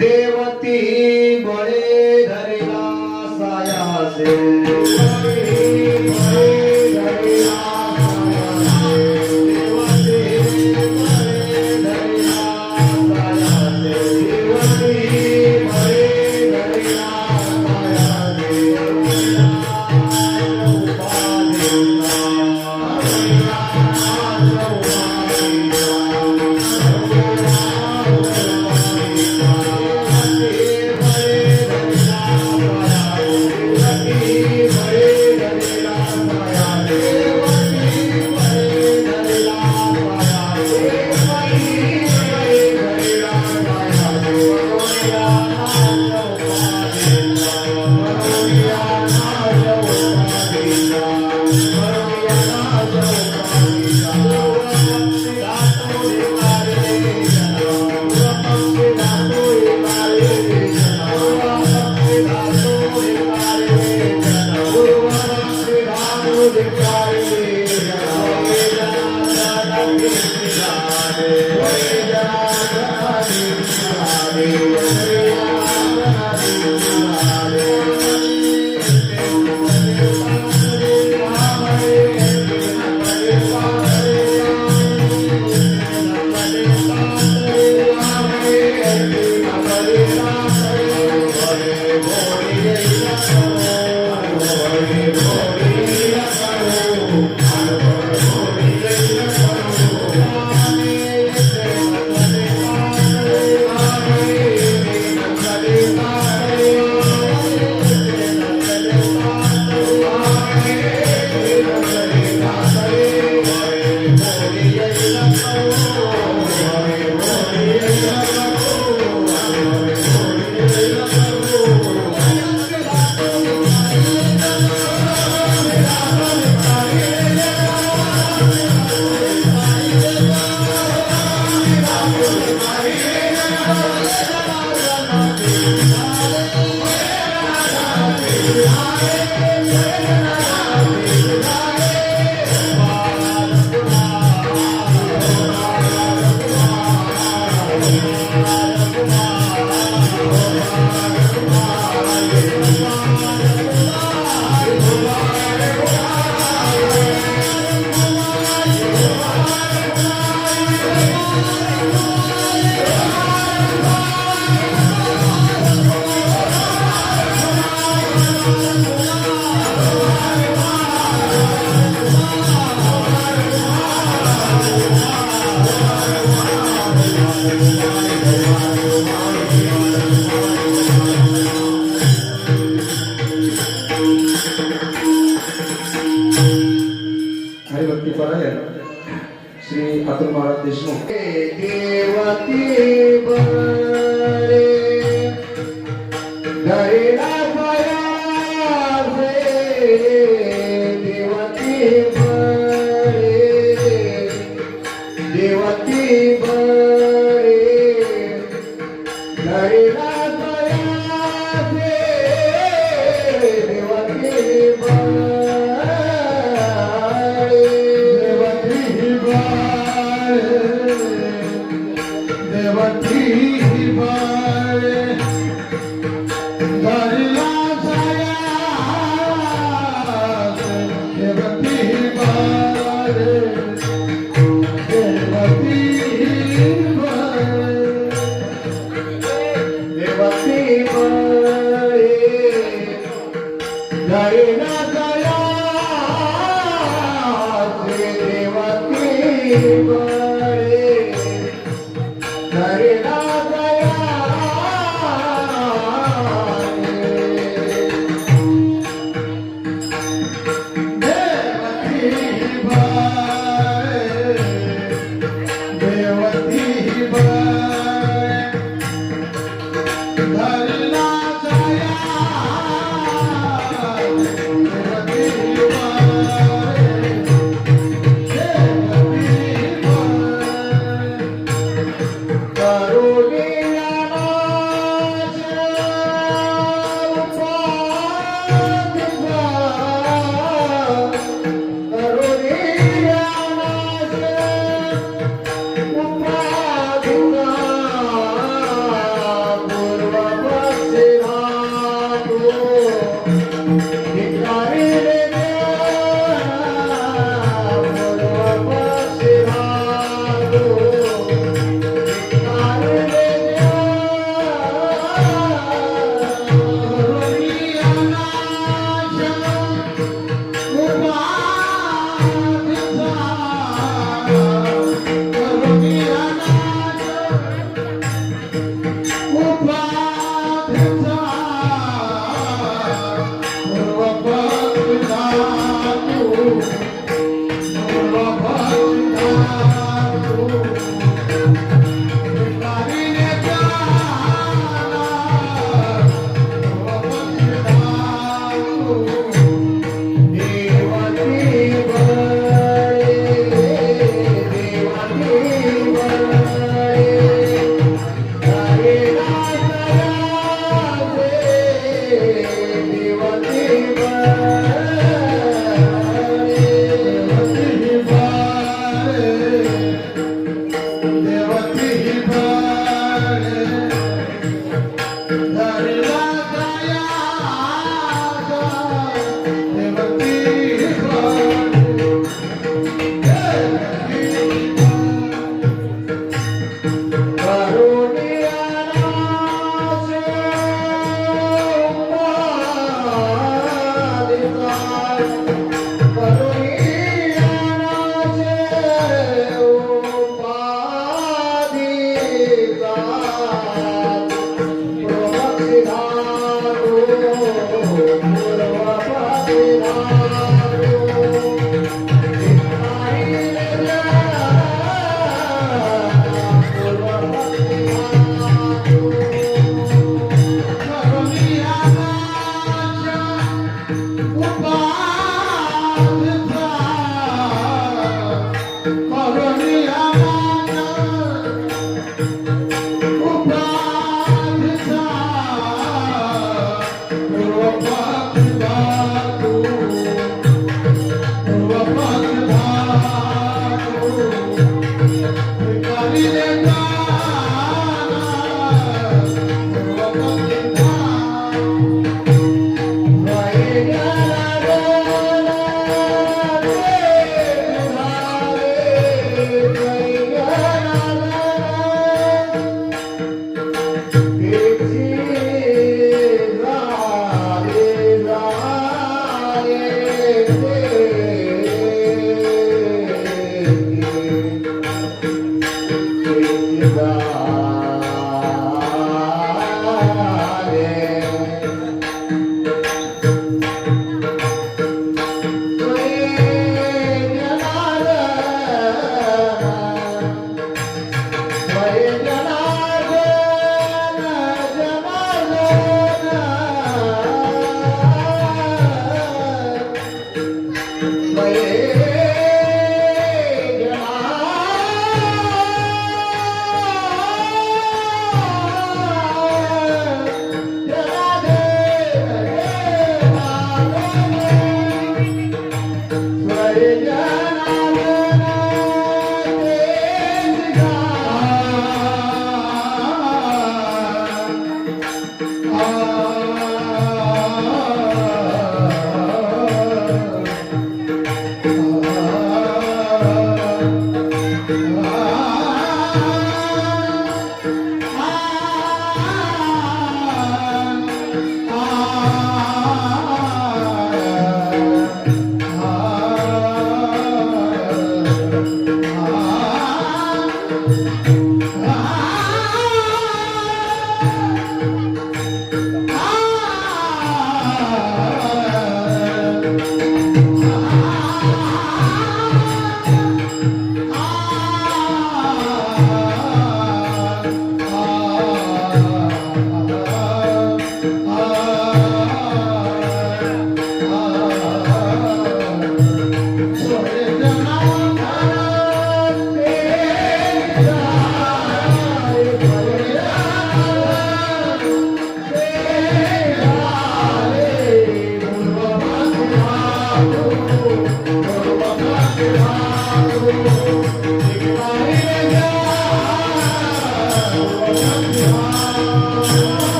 देवती बळे धरिला सायासे श्री अतुल महाराज देशमुख। देवती बळे धरिला सायासे देवती बळे धरिला सायासे देवती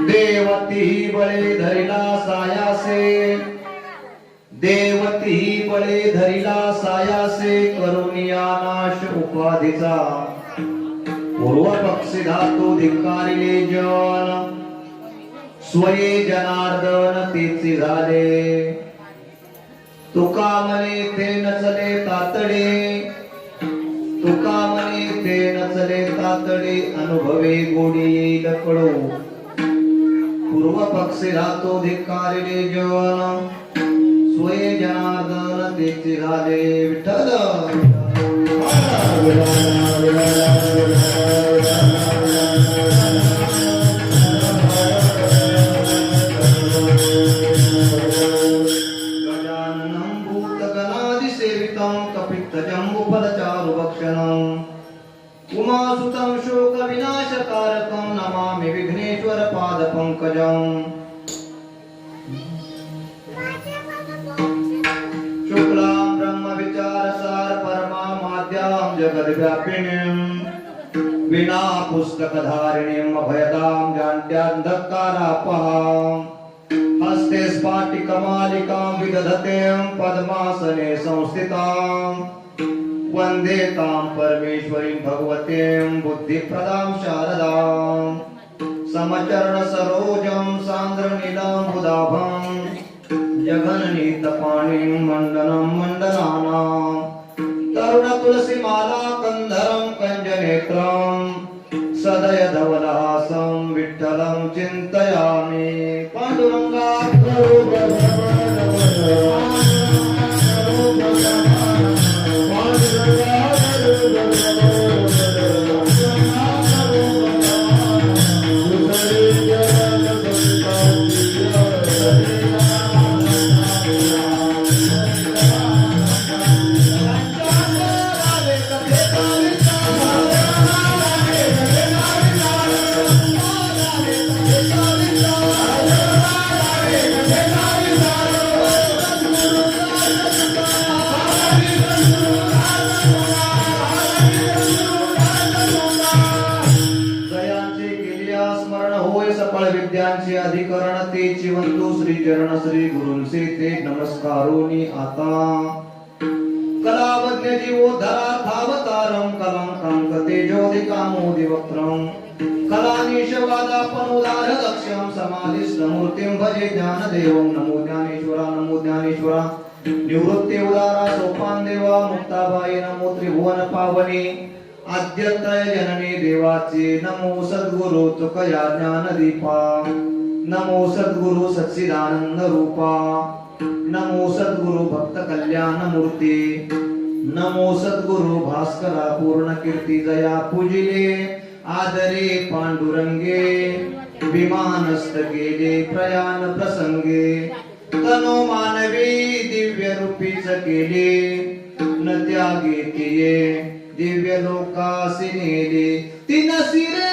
देवती बळे धरिला सायासे, देवती बळे धरिला सायासे, करुणिया नाश उपाधीचा पूर्व पक्षी धातू धिक्कारिले जन, स्वये जनार्दन तेचे झाले, तुका म्हणे ते नचले तातडे, तुका म्हणे ते नचले तातडे, अनुभवे गोडी येईल कळो, पूर्व पक्षी रातो धिक्कारिले जन, स्वये जनार्दन तेचे झाले. विठ्ठल गजाननं भूतगणादिसेवितं कपित्थजम्बुफलचारुभक्षणं, उमासुतं शोकविनाशकारकं नमामि विघ्नेश्वरपादपङ्कजम्. शुक्लां ब्रह्मविचारसार परमामाद्यां जगद्व्यापिनीं, विना पुस्तकधारिणीं अभयदां जान्त्यान्धकारापहां, हस्ते स्फाटिकमालिकां विदधतीं पद्मासने संस्थितां, वन्दे तां परमेश्वरीं भगवतीं बुद्धिप्रदां शारदां, समचरणसरोजं सान्द्रनीलाम्बुदाभं, जगन्नीतपाणिं मण्डनं मण्डनानां, तरुणतुलसीमाला कन्धरं कञ्जनेत्रं, सदय धवलहासं विठ्ठलं चिन्तयामि. पाण्डुरङ्गा विद्यांचे अधिकरण ते चिवंतु श्री चरण श्री गुरुंचे ते नमस्कारोनी आता कलावज्ञ जीवोद्धरा धावतारं कलंकं तेजोदिकामोदिवक्त्रं कलानीशवादापनोदारदक्षं समाधिस्थमूर्तिं भजे ज्ञानदेवं नमो ज्ञानेश्वरा निवृत्ति उदारा सोपान देवा मुक्ताबाई नमो त्रिभुवन पावनी आद्यत्रय जननी देवाचे नमो सद्गुरु तुकया ज्ञानदीपा नमो सद्गुरु सच्चिदानंद रूपा नमो सद्गुरु भक्त कल्याण मूर्ती नमो सद्गुरु भास्करा पूर्ण कीर्ती जया पूजिले आदरे पांडुरंगे विमानस्थ गेले प्रयाण प्रसंगे तनो मानवी दिव्य रूपीच केले न त्यागे तिये दिव्य लोकासी नेले तीन सिरे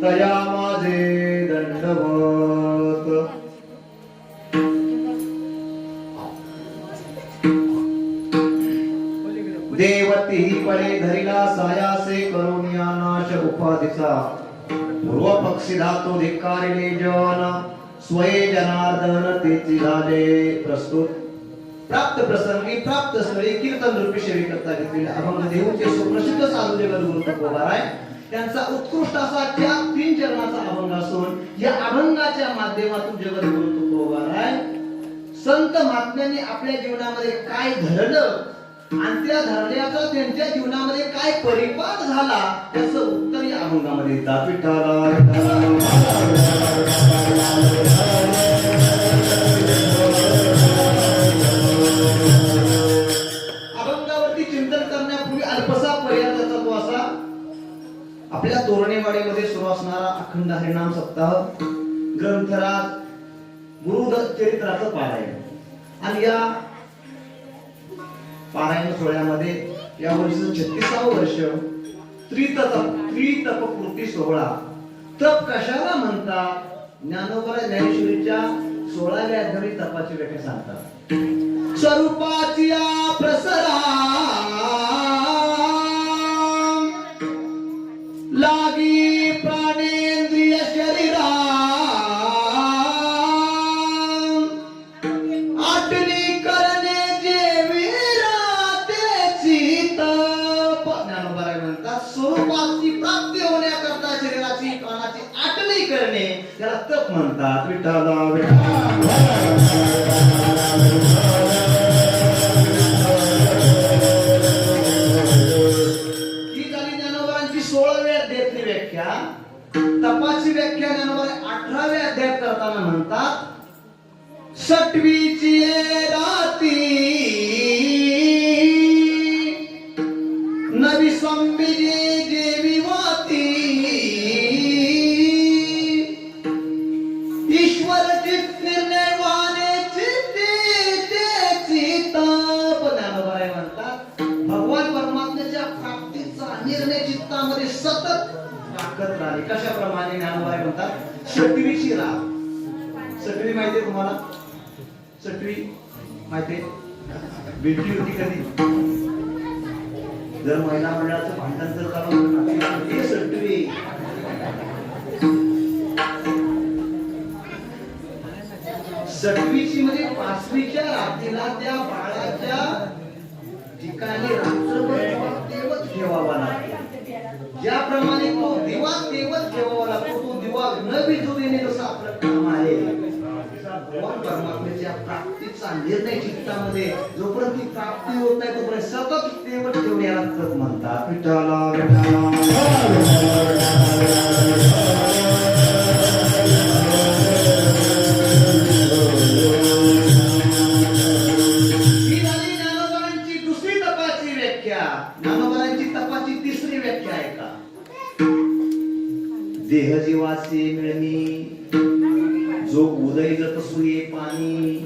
तया माझे दंडवत देवती पळे धरिला सायासे करुणिया नाश उपाधीचा पूर्व पक्षी धातो धिक्कारिले जन स्वये जनार्दन तेची झाले प्रस्तुत प्राप्त प्रसंगी प्राप्त स्थळी कीर्तन रूपी सेवी करता घेतलेले अभंग देऊचे सुप्रसिद्ध साधू जगत गुरु तुकोबाराय त्यांचा उत्कृष्ट असा त्या 3 चरणाचा अभंग असून या अभंगाच्या माध्यमातून जगत गुरु तुकोबाराय संत महात्म्यांनी आपल्या जीवनामध्ये काय घडलं आणि त्या धरण्याचा त्यांच्या जीवनामध्ये काय परिपाक झाला याचं उत्तर या अभंगामध्ये देतात. विठ्ठला अभंगावरती चिंतन करण्यापूर्वी अल्पसा पर्यंतचा तो असा आपल्या तोरणेवाडीमध्ये सुरू असणारा अखंड हरिनाम सप्ताह ग्रंथराज गुरु चरित्राचं पारायण आणि या पारायण सोहळ्यामध्ये या वर्षीचं 36वे वर्ष त्रितपपूर्ती सोहळा. तप कशाला म्हणतात? ज्ञानोबा ज्ञानेश्वरीच्या 16व्या अध्यायात तपाची व्याख्या सांगतात. स्वरूपाची प्रसरा लागी प्राणेंद्रिय शरीरा आटली करणे जे वीरातेची तप. ज्ञानोबा म्हणतात स्वरूपाची प्राप्ती होण्याकरता शरीराची प्राणाची आटली करणे त्याला तप म्हणतात. विठ्ठला तपाची व्याख्या ज्ञानोबा 18व्या अध्यायात करताना म्हणतात सटवीची राती नवी संबिजी देवी वाती ईश्वर चित निर्णयवाने चित्तेची तप. ज्ञानोबा म्हणतात भगवान परमात्म्याच्या प्राप्तीचा निर्णय चित्तामध्ये सतत राहिली. कशाप्रमाणे ज्ञानोबा म्हणतात सटवीची रात. सटवी माहितीये तुम्हाला? सटवी माहितीये? भेटली होती कधी? जर महिला मंडळाचं भांडण जर चालू सटवी सटवीची म्हणजे 5वीच्या रात्रीला त्या बाळाच्या ठिकाणी रात्रभर तेवत ठेवावा लागतो. ज्याप्रमाणे तो दिवा तेवत ठेवावा लागतो तो दिवा न विझू देणे जसं आपलं काम आहे भगवान परमात्म्याच्या प्राप्तीचा निर्णय चित्तामध्ये जोपर्यंत ती प्राप्ती होत नाही तोपर्यंत सतत तेवढ ठेवून याला तप म्हणतात. विठ्ठला ही झाली ज्ञानोबांची दुसरी तपाची व्याख्या. ज्ञानोबांची तपाची तिसरी व्याख्या आहे का? देह जीवाचे मिळणी जो उदय जत सुये पाणी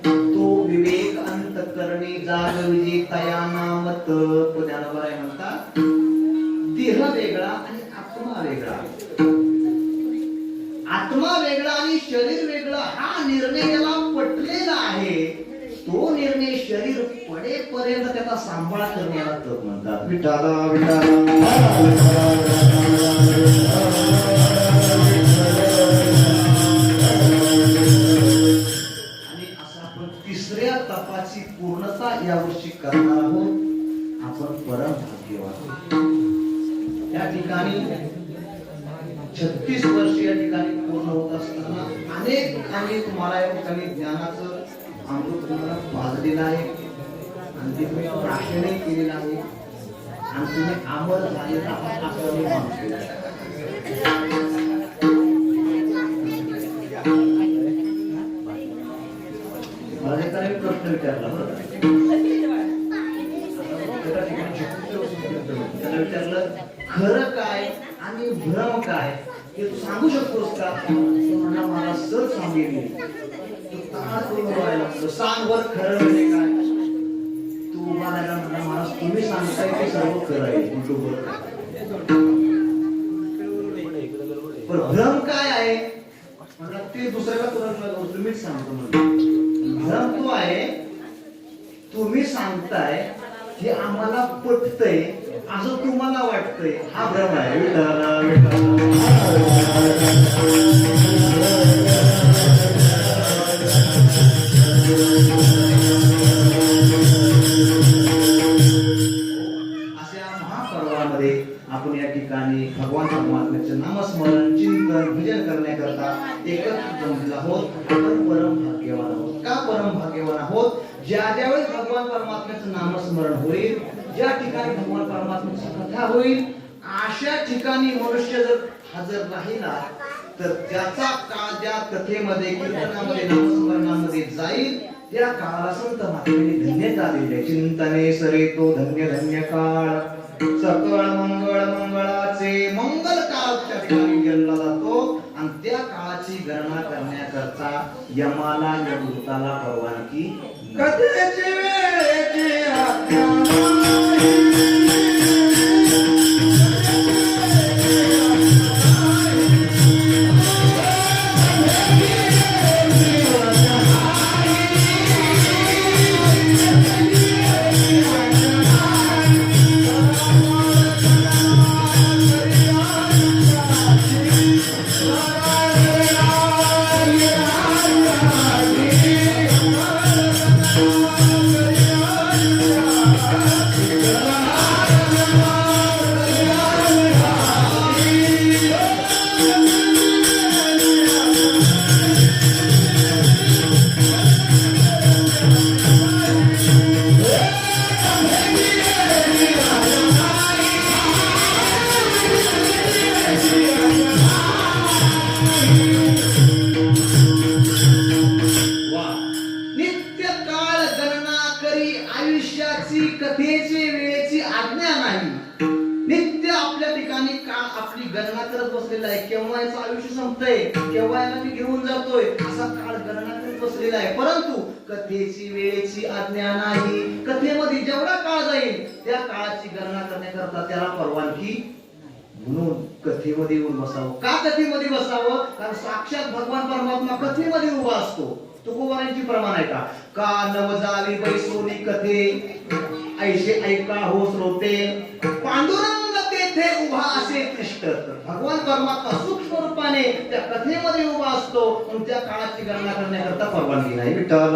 तो विवेक अंत करणे जाग विजे तया नामत. ज्ञानोबा म्हणतात देह वेगळा आणि आत्मा वेगळा. आत्मा वेगळा आणि शरीर वेगळं हा निर्णय याला पटलेला आहे. तो निर्णय शरीर पडेपर्यंत त्याचा सांभाळ करण्याला तप म्हणतात. विठाला आणि असं आपण तिसऱ्या तपाची पूर्णता यावर्षी करणार आहोत. आपण परम भाग्यवान. या ठिकाणी 36 वर्ष या ठिकाणी पूर्ण होत असताना अनेक तुम्हाला या ठिकाणी ज्ञानाचं अमृत तुम्हाला पाजलेलं आहे आणि ते तुम्ही प्राशनही केलेलं आहे आणि तुम्ही अमर झालेला आहात असं मी मानतो. मला एकाने प्रश्न विचारला बरं त्याला विचारलं खरं काय आणि भ्रम काय हे तू सांगू शकतोस का? तो म्हणला मला सर सांगेल. सांग वर खरं म्हणजे काय? तू उभा राहिला म्हणला मला तुम्ही सांगताय ते सर्व खरं आहे. पण भ्रम काय आहे म्हणला ते दुसऱ्याला तुला तुम्हीच सांगतो म्हणलं. भ्रम तो आहे तुम्ही सांगताय हे आम्हाला पटतंय असं तुम्हाला वाटतंय हा भ्रम आहे. अशा महापर्वामध्ये आपण या ठिकाणी भगवान परमात्म्याचे नामस्मरण चिंतन भजन करण्याकरता एकत्र जमलेलो आहोत. आपण परम भाग्यवान आहोत. का परम भाग्यवान आहोत? ज्या ज्यावेळेस भगवान परमात्म्याचं नामस्मरण होईल, ज्या ठिकाणी भगवान परमात्म्याची कथा होईल, अशा ठिकाणी मनुष्य जर हजर राहिला तर त्याचा काळ ज्या कथेमध्ये कीर्तनामध्ये नामस्मरणामध्ये जाईल त्या काळाला संत महात्म्याने धन्यता दिली. चिंतने सरे तो धन्य धन्य काळ सकळ मंगळ मंगळाचे मंगल काळ त्या ठिकाणी गेला जातो आणि त्या काळाची गणना करण्याकरता यमाला यमदूताला परवानगी कथेचे वेळेचे आज्ञा कथेची वेळेची आज्ञा नाही. नित्य आपल्या ठिकाणी काळ आपली गणना करत बसलेला आहे. केव्हा याचं आयुष्य संपतंय, केव्हा याला मी घेऊन जातोय असा काळ गणना करत बसलेला आहे. परंतु कथेची वेळेची आज्ञा नाही. कथेमध्ये जेवढा काळ जाईल त्या काळाची गणना करण्याकरता त्याला परवानगी. म्हणून कथेमध्ये येऊन बसावं. का कथेमध्ये बसावं? कारण साक्षात भगवान परमात्मा कथेमध्ये उभा असतो. तुकोबारांची प्रमाण आहे का? का नवजावी बैसोनी कथे ऐशे ऐका हो श्रोते पांडुरंग तेथे उभा असे तिष्ठ. भगवान परमात्मा सूक्ष्म रूपाने त्या कथेमध्ये उभा असतो आणि त्या काळाची गणना करण्याकरता परवानगी नाही. विठ्ठल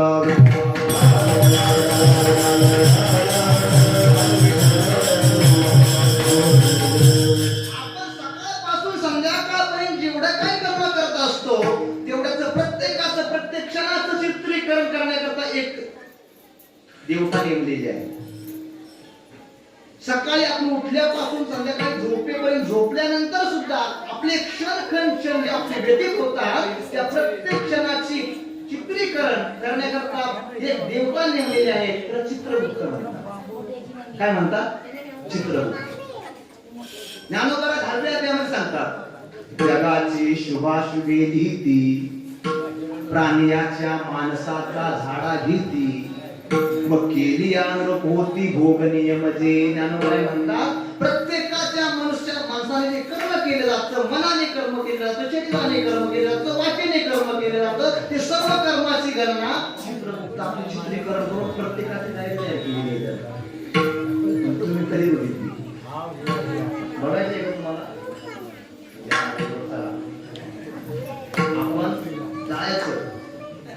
आपण सकाळपासून संध्याकाळपर्यंत जेवढे जेवढं काय कर्म करत असतो तेवढ्याचं प्रत्येकाचं प्रत्येक क्षणाचं चित्रीकरण करण्याकरता एक देवता नेमलेली आहे. सकाळी आपण उठल्यापासून संध्याकाळी झोपेपर्यंत झोपल्यानंतर सुद्धा आपले क्षण जे आपले व्यतीत होतात त्या प्रत्येक क्षणाची चित्रीकरण करण्याकरता एक देवता नेमलेली आहे. त्याला चित्रगुप्त म्हणतात. काय म्हणतात? चित्रगुप्त. ज्ञानोबा 10व्या अध्यायामध्ये सांगतात जगाची शुभाशुभे लिहिती प्राण्याच्या माणसाचा झाडा घेती मग केली होती भोग नियम जे. ज्ञानोबा म्हणतात प्रत्येकाच्या माणसाने जे कर्म केलं जातं, मनाने कर्म केलं जातं, शरीराने कर्म केलं जातं, वाचेने कर्म केलं जातं, ते सर्व कर्माची गणना चित्रगुप्त आपले चित्रीकरण करून प्रत्येकाची डायरी तयार केली जाते. तुम्ही कधी बघितली? बघायचंय का तुम्हाला? आपण जायचं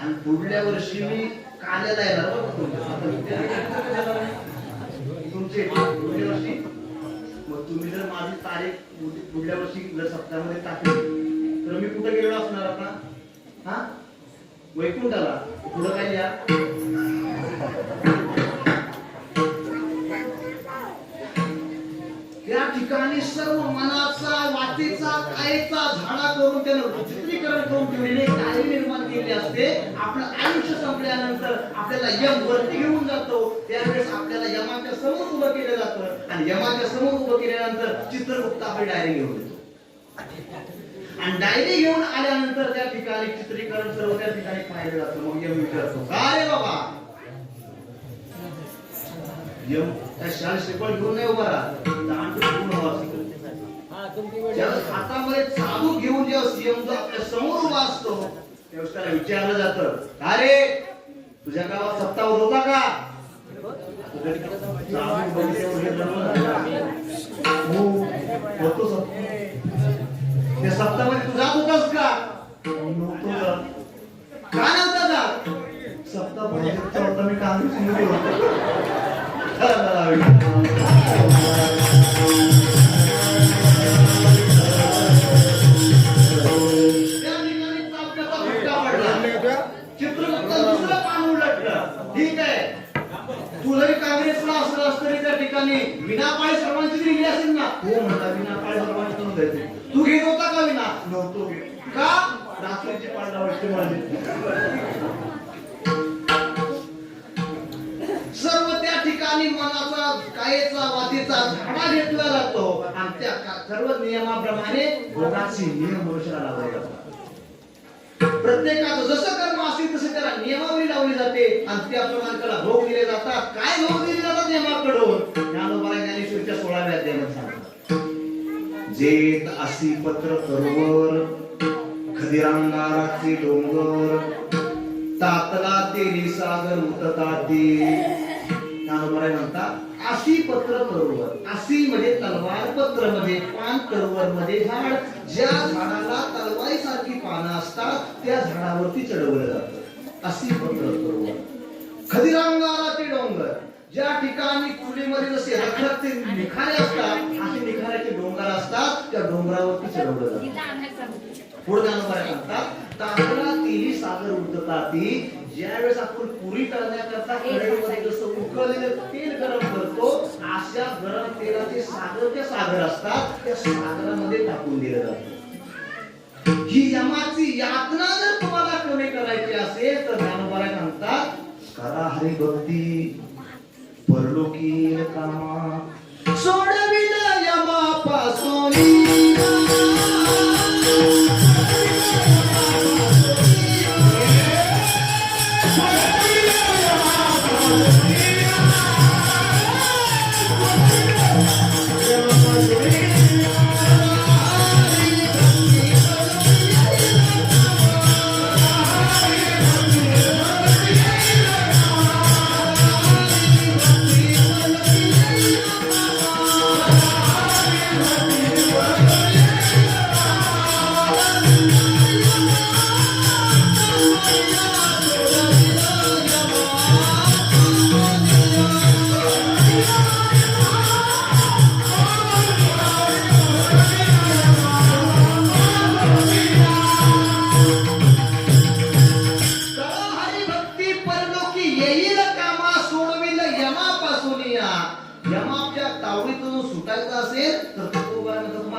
आणि पुढल्या वर्षी मी काल्याला येणार तुमचे पुढल्या वर्षी. मग तुम्ही जर माझी तारीख पुढल्या वर्षी जर सप्ताहामध्ये टाकली तर मी कुठे गेलो असणार आता? हा, वैकुंठाला. पुढं काय लिहा? या ठिकाणी सर्व मनाचा, वाटेचा, कायेचा झाडा करून त्यानं चित्रीकरण करून ठेवलेले कार्य निर्माण केले असते. आपलं आयुष्य संपल्यानंतर आपल्याला यम वरती घेऊन जातो त्यावेळेस आपल्याला यमाच्या समोर उभं केलं जातं आणि यमाच्या समोर उभं केल्यानंतर चित्रगुप्त आपली डायरी घेऊन येतो आणि डायरी घेऊन आल्यानंतर त्या ठिकाणी चित्रीकरण सर्व त्या ठिकाणी पाहिलं जातं. मग यम विचारतो काय रे बाबा? यम त्या शाल श्रीफळ घेऊन नाही उभा राहत, हातामध्ये चाबू घेऊन जेव्हा सीएम जो आपल्या समोर उभा असतो तेव्हा त्याला विचारलं जातं का रे तुझ्या गावात सत्ता होता का? होतो त्या सत्तामध्ये तू जात होतास का? का नव्हता जात? सत्ता भाजपचा होता, मी काँग्रेसमध्ये होतो. चित्रगुप्त दुसरं पान उलटलं. ठीक आहे, तू जरी काँग्रेसला असलं असतं तरी त्या ठिकाणी विनापाळी सर्वांची दिली असेल ना. हो म्हणता विनापाळी सर्वांची नव्हते. तू घेत होता का? विना नव्हतो. का? रात्रीची पाळणा वाटते माझी. सर्व त्या ठिकाणी मनाचा, कायेचा, वाचेचा झाडा घेतला जातो आणि त्या सर्व नियमाप्रमाणे भोगाची नियम मनुष्याला लावले जातात. प्रत्येकाचं जसं कर्म असेल तसे त्याला नियमावली लावली जाते आणि त्याप्रमाणे त्याला भोग दिले जातात. काय भोग दिले जातात नियमाकडून? ज्ञानोबा ज्ञानेश्वरीच्या 16व्या अध्यायामध्ये सांगतात जेत असी पत्र तरुवर खदिरांगाराचे डोंगर तातला तेरी सागर उतताते. ज्ञानोबा म्हणतात अशी पत्र तरुवर. अशी म्हणजे तलवार, पत्र म्हणजे पान, तरुवर म्हणजे झाड. ज्या झाडाला तलवारी सारखी पानं असतात त्या झाडावरती चढवलं जातं. अशी पत्र तरुवर. खदिरांगाराचे डोंगर. ज्या ठिकाणी चुलीमध्ये जसे रखरखते निखारे असतात असे निखाऱ्याचे डोंगर असतात त्या डोंगरावरती चढवलं जातं. पुढे ज्ञानोबा म्हणतात तातला तेरी सागर उतताती. ज्यावेळेस आपण पुरी करण्याकरता कढईमध्ये जसं उकळलेलं तेल गरम करतो अशा गरम तेलाचे सागर असतात त्या सागरामध्ये टाकून दिलं जातं. ही यमाची यातना जर तुम्हाला कमी करायची असेल तर ज्ञानोबा म्हणतात करा हरी भक्ती परलोकी कामा सोडविला यमापासून.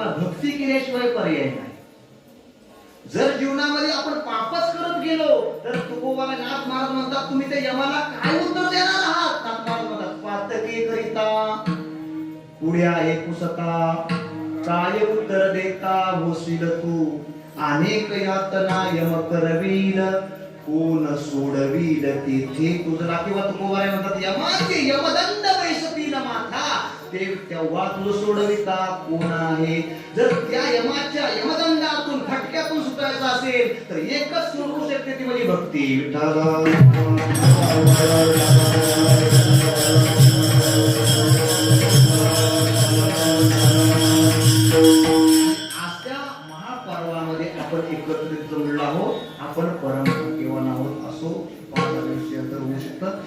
आम्हाला भक्ती केल्याशिवाय पर्याय नाही. जर जीवनामध्ये आपण पापच करत गेलो तर तुकोबाला नाथ महाराज म्हणतात तुम्ही त्या यमाला काय उत्तर देणार आहात. नाथ महाराज म्हणतात पातकी करिता पुढे आहे कुसता काय उत्तर देता होशील तू अनेक यातना यम करवील कोण सोडवील तेथे तुझला. किंवा तुकोबाला म्हणतात यमाचे यमदंड वैसतील माथा ते तेव्हा तुझं सोडविता कोण आहे. जर त्या यमाच्या यमदंडातून फटक्यातून सुटायचं असेल तर एकच सुरू शकते ती म्हणजे भक्ती. आजच्या महापर्वामध्ये आपण एकत्रित जमलो आहोत. आपण परमभाग्यवान आहोत असो पाच होऊ शकतं.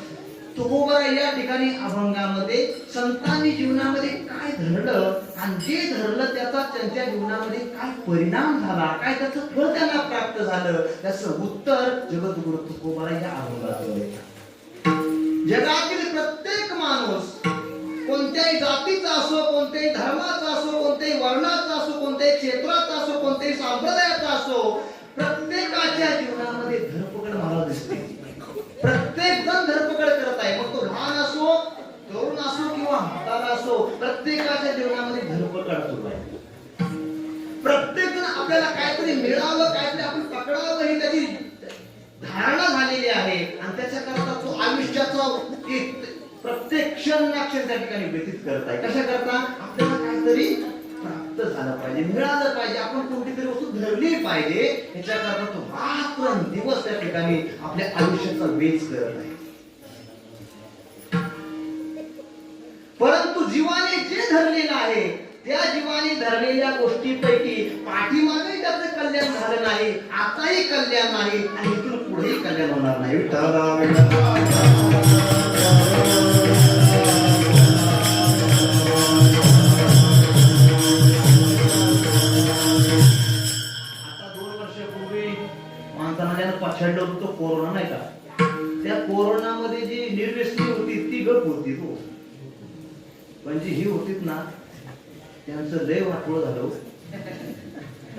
तुकोबा या ठिकाणी अभंगामध्ये संतांनी जीवनामध्ये काय धरलं आणि जे धरलं त्याचा त्यांच्या जीवनामध्ये काय परिणाम झाला, काय त्याचं फळ त्यांना प्राप्त झालं, त्याचं उत्तर जगद्गुरु तुकोबा या अभंगात देतात. जगातील प्रत्येक माणूस कोणत्याही जातीचा असो, कोणत्याही धर्माचा असो, कोणत्याही वर्णाचा असो, कोणत्याही क्षेत्राचा असो, कोणत्याही संप्रदायाचा असो, प्रत्येकाच्या जीवनामध्ये धरपकड मला दिसते. प्रत्येक जण धरपकड करत आहे. मग तो लहान असो, तरुण असो किंवा म्हातारा असो, प्रत्येकाच्या जीवनामध्ये धरपकड सुरू आहे. प्रत्येक जण आपल्याला काहीतरी मिळावं, काहीतरी आपण पकडावं ही त्याची धारणा झालेली आहे आणि त्याच्याकरता तो आयुष्याचा प्रत्येक क्षण ना क्षण त्या ठिकाणी व्यतीत करत आहे. कशा करता आपल्याला काहीतरी प्राप्त झालं पाहिजे, मिळालं पाहिजे, आपण कोणतीतरी वस्तू धरली पाहिजे, याच्याकरता तो रात्रंदिवस त्या ठिकाणी आपल्या आयुष्याचा वेच करत आहे. परंतु जीवाने जे धरलेलं आहे त्या जीवाने धरलेल्या गोष्टीपैकी पाठीमागे त्याचं कल्याण झालं नाही, आताही कल्याण नाही आणि इथून पुढेही कल्याण होणार नाही. पछाडलं होतं तो कोरोना नाही का. त्या कोरोनामध्ये जी निर्व्यसनी होती ती गप होती तो, पण जी ही होतीत ना त्यांचं लय वाटोळ झालं.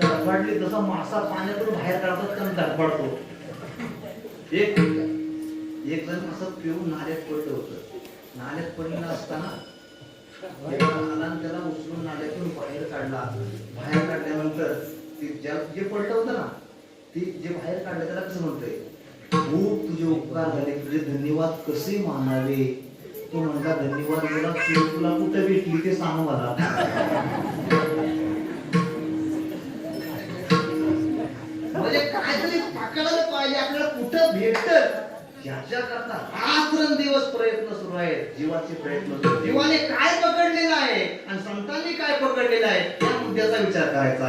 धडपडली जसा मासा पाण्यातून बाहेर काढतात त्यांना धडपडतो. एक जण असं पिऊन नाल्यात पडलं होतं. नाल्यात पडलेलं असताना त्याला उचलून नाल्यातून बाहेर काढला. बाहेर काढल्यानंतर जे पडलं होतं ना ते जे बाहेर काढले त्याला कसं म्हणतोय, खूप तुझे उपकार झाले, तुझे धन्यवाद कसे मानावे. तो म्हणता धन्यवाद मला तुला कुठे भेटली ते सांग मला. म्हणजे काहीतरी पकडायला पाहिजे आपल्याला कुठं भेटत याच्याकरता रात्रंदिवस प्रयत्न सुरू आहेत. जीवाचे प्रयत्न, जीवाने काय पकडलेलं आहे आणि संतांनी काय पकडलेलं आहे या मुद्द्याचा विचार करायचा.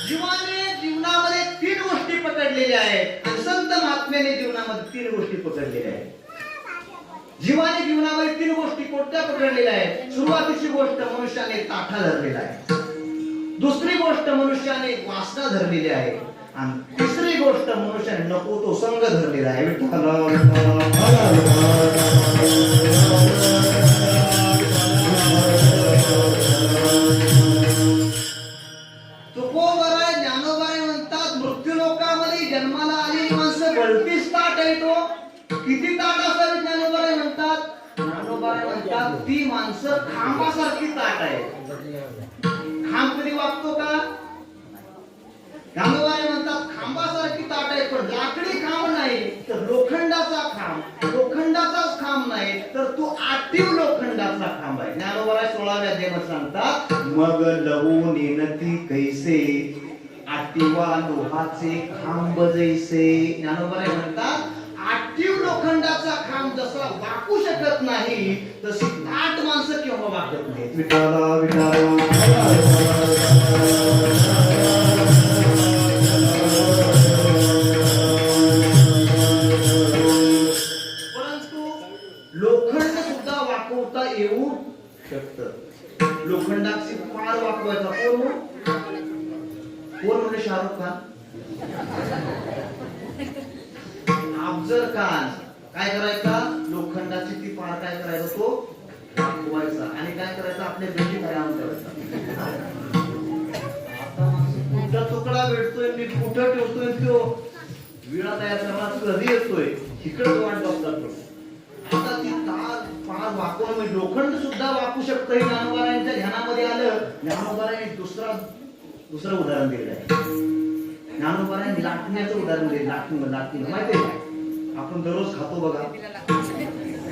जीवाने जीवनामध्ये 3 गोष्टी पकडलेल्या आहेत आणि संत महात्म्याने जीवनामध्ये 3 गोष्टी पकडलेल्या आहेत. जीवाने जीवनामध्ये 3 गोष्टी कोणत्या पकडलेल्या आहेत. सुरुवातीची गोष्ट मनुष्याने ताठा धरलेला आहे. दुसरी गोष्ट मनुष्याने वासना धरलेली आहे आणि तिसरी गोष्ट मनुष्याने नको तो संग धरलेला आहे. तुकोबराय ज्ञानोबाराय म्हणतात मृत्यू लोकामध्ये जन्माला आलेली माणसं भलतीच ताट आहे. तो किती ताट असावी ज्ञानोबाराय म्हणतात. ज्ञानोबाराय म्हणतात ती माणसं खांबासारखी ताट आहे. खांब कधी वागतो का. ज्ञानोबाराय म्हणतात खांबासारखी ताट आहे पण लाकडी खांब नाही तर लोखंडाचा खांब. लोखंडाचाच खांब नाही तर तो आटीव लोखंडाचा खांब आहे. ज्ञानोबाराय 16व्या अध्यायात सांगतात मग लवू नेनती कैसे आटीवा लोहाचे खांब जैसे. ज्ञानोबाराय म्हणतात आटीव लोखंडाचा खांब जसा वाकू शकत नाही तशी ताट माणसं केव्हा वाकत नाहीत. विठाला विठाला लोखंड सुद्धा वाकवता येऊ शकत. लोखंडाची पार वाकवायचा कोण म्हणजे शाहरुख खान, अफजल खान. काय करायचा, लोखंडाची ती पार काय करायचा तो वाकवायचा आणि काय करायचा, आपल्या बेटी काय आणून ठेवायचा. आता कुठला तुकडा भेटतोय, मी कुठं ठेवतोय, तो विळा तयार करणार घरी येतोय, इकडे वाट बघतात. आता ती तार पार वाकवून म्हणजे लोखंड सुद्धा वाकू शकतं हे ज्ञानोबारायांच्या ध्यानामध्ये आलं. ज्ञानोबारायांनी दुसरं उदाहरण दिलं आहे. ज्ञानोबारायांनी लाटण्याचं उदाहरण दिलं. लाटणं माहिती आहे का, आपण दररोज खातो बघा,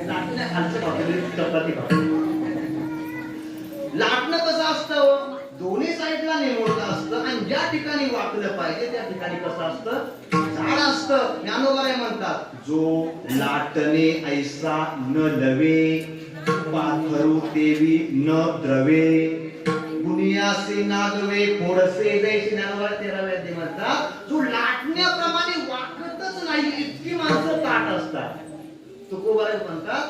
लाटण्या खालचं खातो, चपाती खातो. लाटणं कसं असतं, दोन्ही साईडला निमुळतं असतं आणि ज्या ठिकाणी वाकलं पाहिजे त्या ठिकाणी कसं असतं, झाड असतं. ज्ञानोबाराय म्हणतात, जो लाटणे ऐसा न लवे, पाथरू देवी न द्रवे, गुनियासे नागवे फोडसे जैसे. ज्ञानोबाराय 13व्या अध्यायात म्हणतात, जो लाटण्याप्रमाणे वाकतच नाही इतकी माणसं ताठ असतात. तुकोबाराय म्हणतात,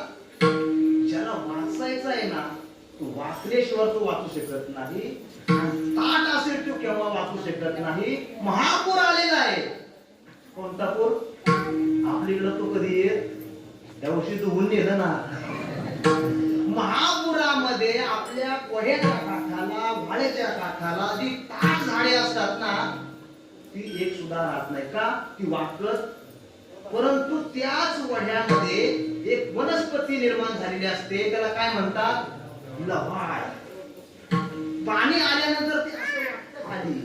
ज्याला वाचायचं आहे ना, तो वाचल्याशिवाय तो वाचू शकत नाही, ताट असेल तो केव्हा वाचू शकत नाही. महापूर आलेला आहे. कोणता पूर, आपल्याकडे तो कधी येत, त्या वर्षी तो ऊन येतं ना. महापुरामध्ये आपल्या कोह्याच्या काठाला, वाळ्याच्या काठाला जी ताट झाडे असतात ना, ती एक सुद्धा राहत नाही का, ती वाकत. परंतु त्याच वढ्यामध्ये एक वनस्पती निर्माण झालेली असते, त्याला काय म्हणतात, लव्हाळ. पाणी आल्यानंतर ते असं वाटतं खाली,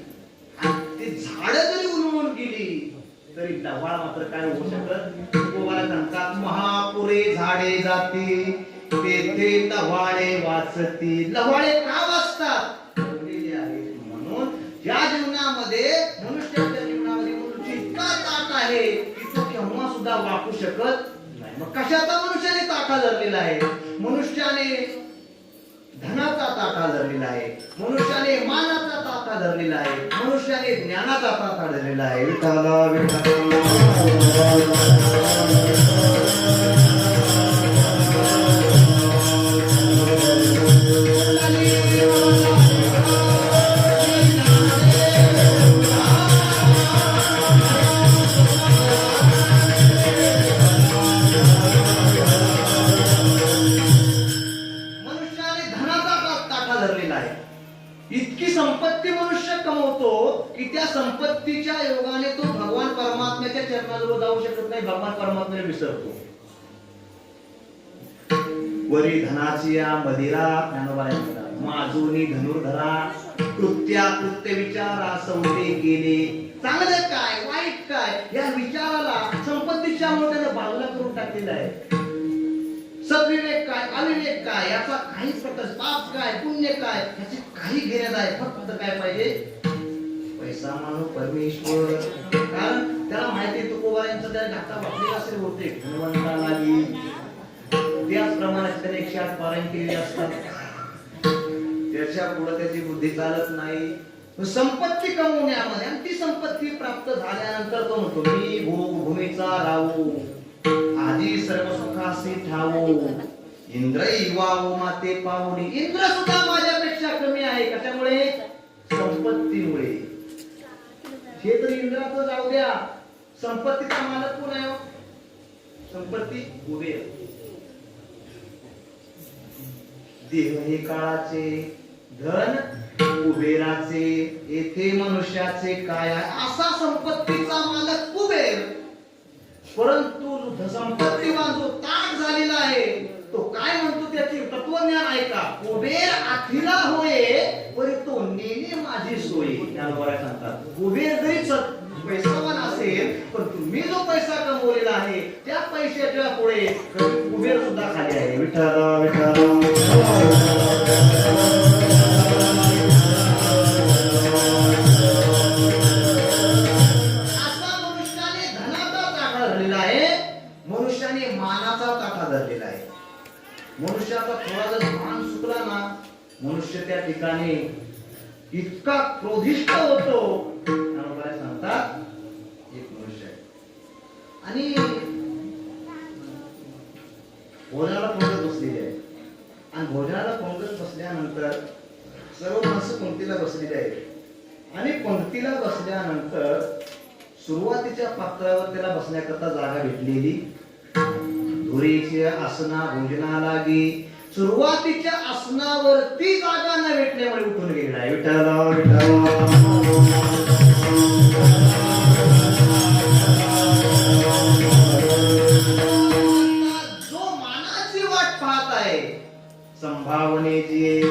आणि ते झाड जरी उन्मळून गेली तरी लव्हाळ मात्र काय होऊ शकत. गोवाला सांगतात, महापुरे झाडे जाती तेथे लव्हाळे वाचती. लव्हाळे का वाचतात, म्हणून या जीवनामध्ये, मनुष्याच्या जीवनामध्ये मनुष्य इतका ताट आहे की तो केव्हा सुद्धा वाकू शकत नाही. मग कशाचा मनुष्याने ताठा धरलेला आहे, मनुष्याने धनाचा ताठा धरलेला आहे, मनुष्याने मानाचा ताठा धरलेला आहे, मनुष्याने ज्ञानाचा ताठा धरलेला आहे. विठाला विठाला इतकी संपत्ती मनुष्य कमवतो की त्या संपत्तीच्या योगाने तो भगवान परमात्म्याच्या चरणाजवळ जाऊ शकत नाही, भगवान परमात्म्याला विसरतो. वरी धनाची या मदिरा, ज्ञानोबाराय म्हणतात, माजूनी धनुर्धरा, कृत्य विचारा सौदे केले. चांगलं काय वाईट काय या विचाराला संपत्तीच्या मुळे त्यानं बाजूला करून टाकलेलं आहे. सद्विवेक काय अविवेक काय याचा काही प्रकार, पाप काय पुण्य काय याची काही घेण्यात आहे. फक्त काय पाहिजे, पैसा मानो परमेश्वर. कारण त्याला माहिती तुकोबारायांचा त्या घाटा बापलेला असेल होते, धनवंता लागी त्याचप्रमाणे त्याने 108 पारायण केलेले असतात. त्याच्या पुढे त्याची बुद्धी चालत नाही. संपत्ती कमवण्यामध्ये आणि ती संपत्ती प्राप्त झाल्यानंतर तो म्हणतो, मी भूमीचा राहू, आधी सर्व सुखासी ठावो, इंद्रई वावो माते पावनी. इंद्र सुद्धा माझ्यापेक्षा कमी आहे. कशामुळे, संपत्तीमुळे. हे तर इंद्राचं जाऊ द्या, संपत्तीचा मालक कोण आहे, संपत्ती कुबेर. देह हे काळाचे, धन कुबेराचे, येथे मनुष्याचे काय आहे, असा संपत्तीचा मालक कुबेर. परंतु संपत्तीवान जो ताट झालेला आहे तो काय म्हणतो, त्याचे तत्वज्ञान आहे का, कुबेर आखिला होय परी तो नेणे माझी सोय. ज्ञानोबाराय सांगतात, कुबेर जरी पैसावान असेल पण तुम्ही जो पैसा कमवलेला आहे त्या पैशाच्या पुढे कुबेर सुद्धा खाली आहे. विठ्ठल विठ्ठल मनुष्याने मानाचा ताठा धरलेला आहे. मनुष्याचा थोडा जर मान सुटला ना, मनुष्य त्या ठिकाणी इतका क्रोधिष्ठ होतो. ज्ञानोबाराय सांगतात, एक मनुष्य आहे आणि भोजनाला पंगत बसलेली आहे आणि भोजनाला पंगत बसल्यानंतर सर्व माणसं पंक्तीला बसलेली आहेत आणि पंक्तीला बसल्यानंतर सुरुवातीच्या पात्रावर त्याला बसण्याकरता जागा भेटलेली गुरीच्या आसना भोजना लागी सुरुवातीच्या आसनावरती जागा न भेटल्यामुळे उठून गेला विठ्ठल विठ्ठल संभावनेची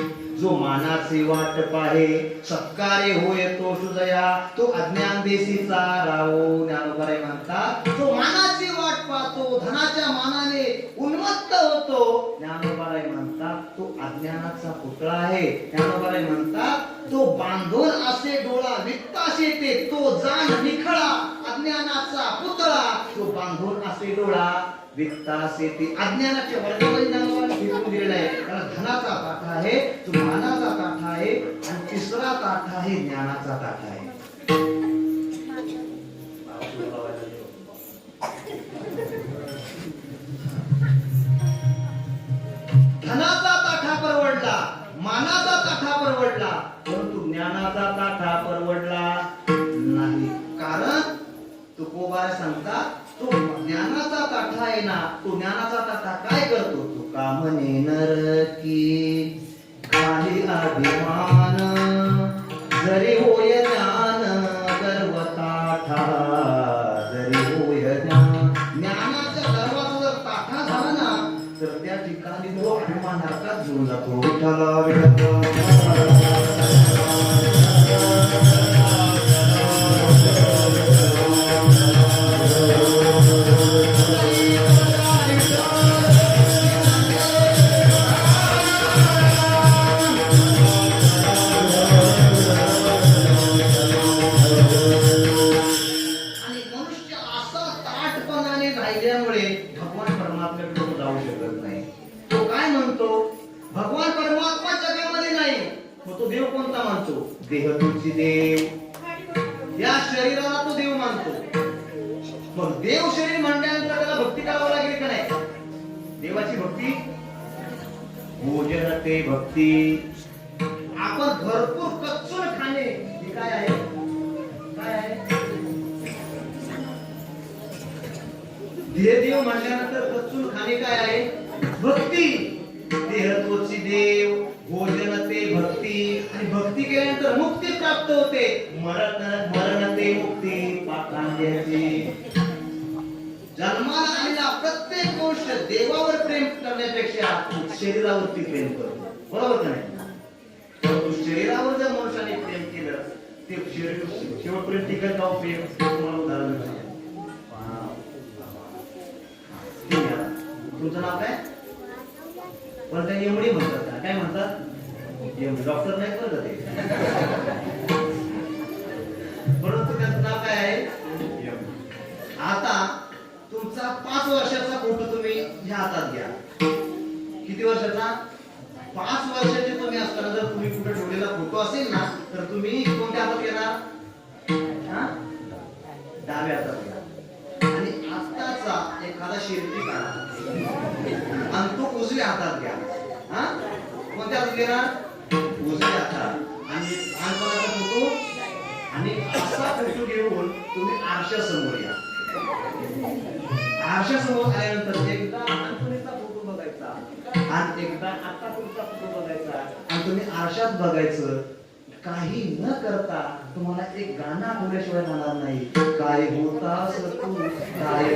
जो मानाची वाट पाहे सत्कारे होय तो सुदया तो अज्ञान देशीचा राहो ज्ञानोबराय म्हणतात जो मानाची वाट पाहतो धनाच्या मानाने उन्मत्त होतो ज्ञानोबराय म्हणतात तो अज्ञानाचा पुतळा आहे ज्ञानोबराय म्हणतात तो बांधून असे डोळा वित्ताशे ते तो जाण निखळा अज्ञानाचा पुतळा तो बांधून असे डोळा वित्तासे ते अज्ञानाच्या वर्गामध्ये ज्ञानोबाने फिरून दिलेला आहे त्याला धनाचा ताठा आहे तो मानाचा ताठा आहे आणि तिसरा ताठा आहे ज्ञानाचा ताठा आहे धनाचा ताठा परवडला मानाचा ताठा परवडला परंतु ज्ञानाचा ताठा परवडला नाही कारण तुकोबा सांगतात तो ज्ञानाचा ताठा आहे ना तो ज्ञानाचा ताठा काय करतो तो कामने नरकी खाली अभिमान जरी होय ज्ञान गर्व ताठा जरी होय ज्ञानाच्या गर्वाचा जर ताठा झाला ना तर त्या ठिकाणी तो अभिमान नरकात घेऊन जातो विठ्ठल विठ्ठल देह तुझी देव या शरीराला तो देव मानतो मग देव शरीर म्हणल्यानंतर त्याला भक्ती करावं लागेल का नाही देवाची भक्ती भोजन ते भक्ती आपण भरपूर कच्चून खाणे हे काय आहे काय आहे देव म्हणल्यानंतर कच्चून खाणे काय आहे भक्ती देह तोची देव भोजन ते भक्ती आणि भक्ती केल्यानंतर मुक्ती प्राप्त होते मरण ते मुक्ती पाखांद्याची जन्माला आलेला प्रत्येक गोष्ट देवावर प्रेम करण्यापेक्षा शरीरावरती प्रेम करतो बरोबर का नाही परंतु शरीरावर जर मनुष्याने प्रेम केलं ते शरीर शेवटपर्यंत टिकत जाऊ प्रेम तुम्हाला उदाहरण तुमचं नाव काय पण त्या एवढी म्हणतात काय म्हणतात डॉक्टर नाही करत ते परंतु त्याचं नाव काय आहे आता तुमचा 5 वर्षाचा फोटो तुम्ही ह्या हातात घ्या किती वर्षाचा 5 वर्षाचे तुम्ही असताना जर तुम्ही कुठे ठेवलेला फोटो असेल ना तर तुम्ही कोणत्या हातात घेणार डाव्या हातात घ्या आणि आत्ताचा एखादा शिल्पी काढा आणि तो उजव्या हातात घ्या कोणत्या हातात घेणार उजव्या हातात आणि लहानपणाचा फोटो आणि असा फोटो घेऊन तुम्ही आरशासमोर या आरशासमोर आल्यानंतर एकदा लहानपणीचा फोटो बघायचा आणि एकदा आता तुमचा फोटो बघायचा आणि तुम्ही आरशात बघायचं काही न करता तुम्हाला एक गाणं आठवल्याशिवाय राहणार नाही काय होतास तू काय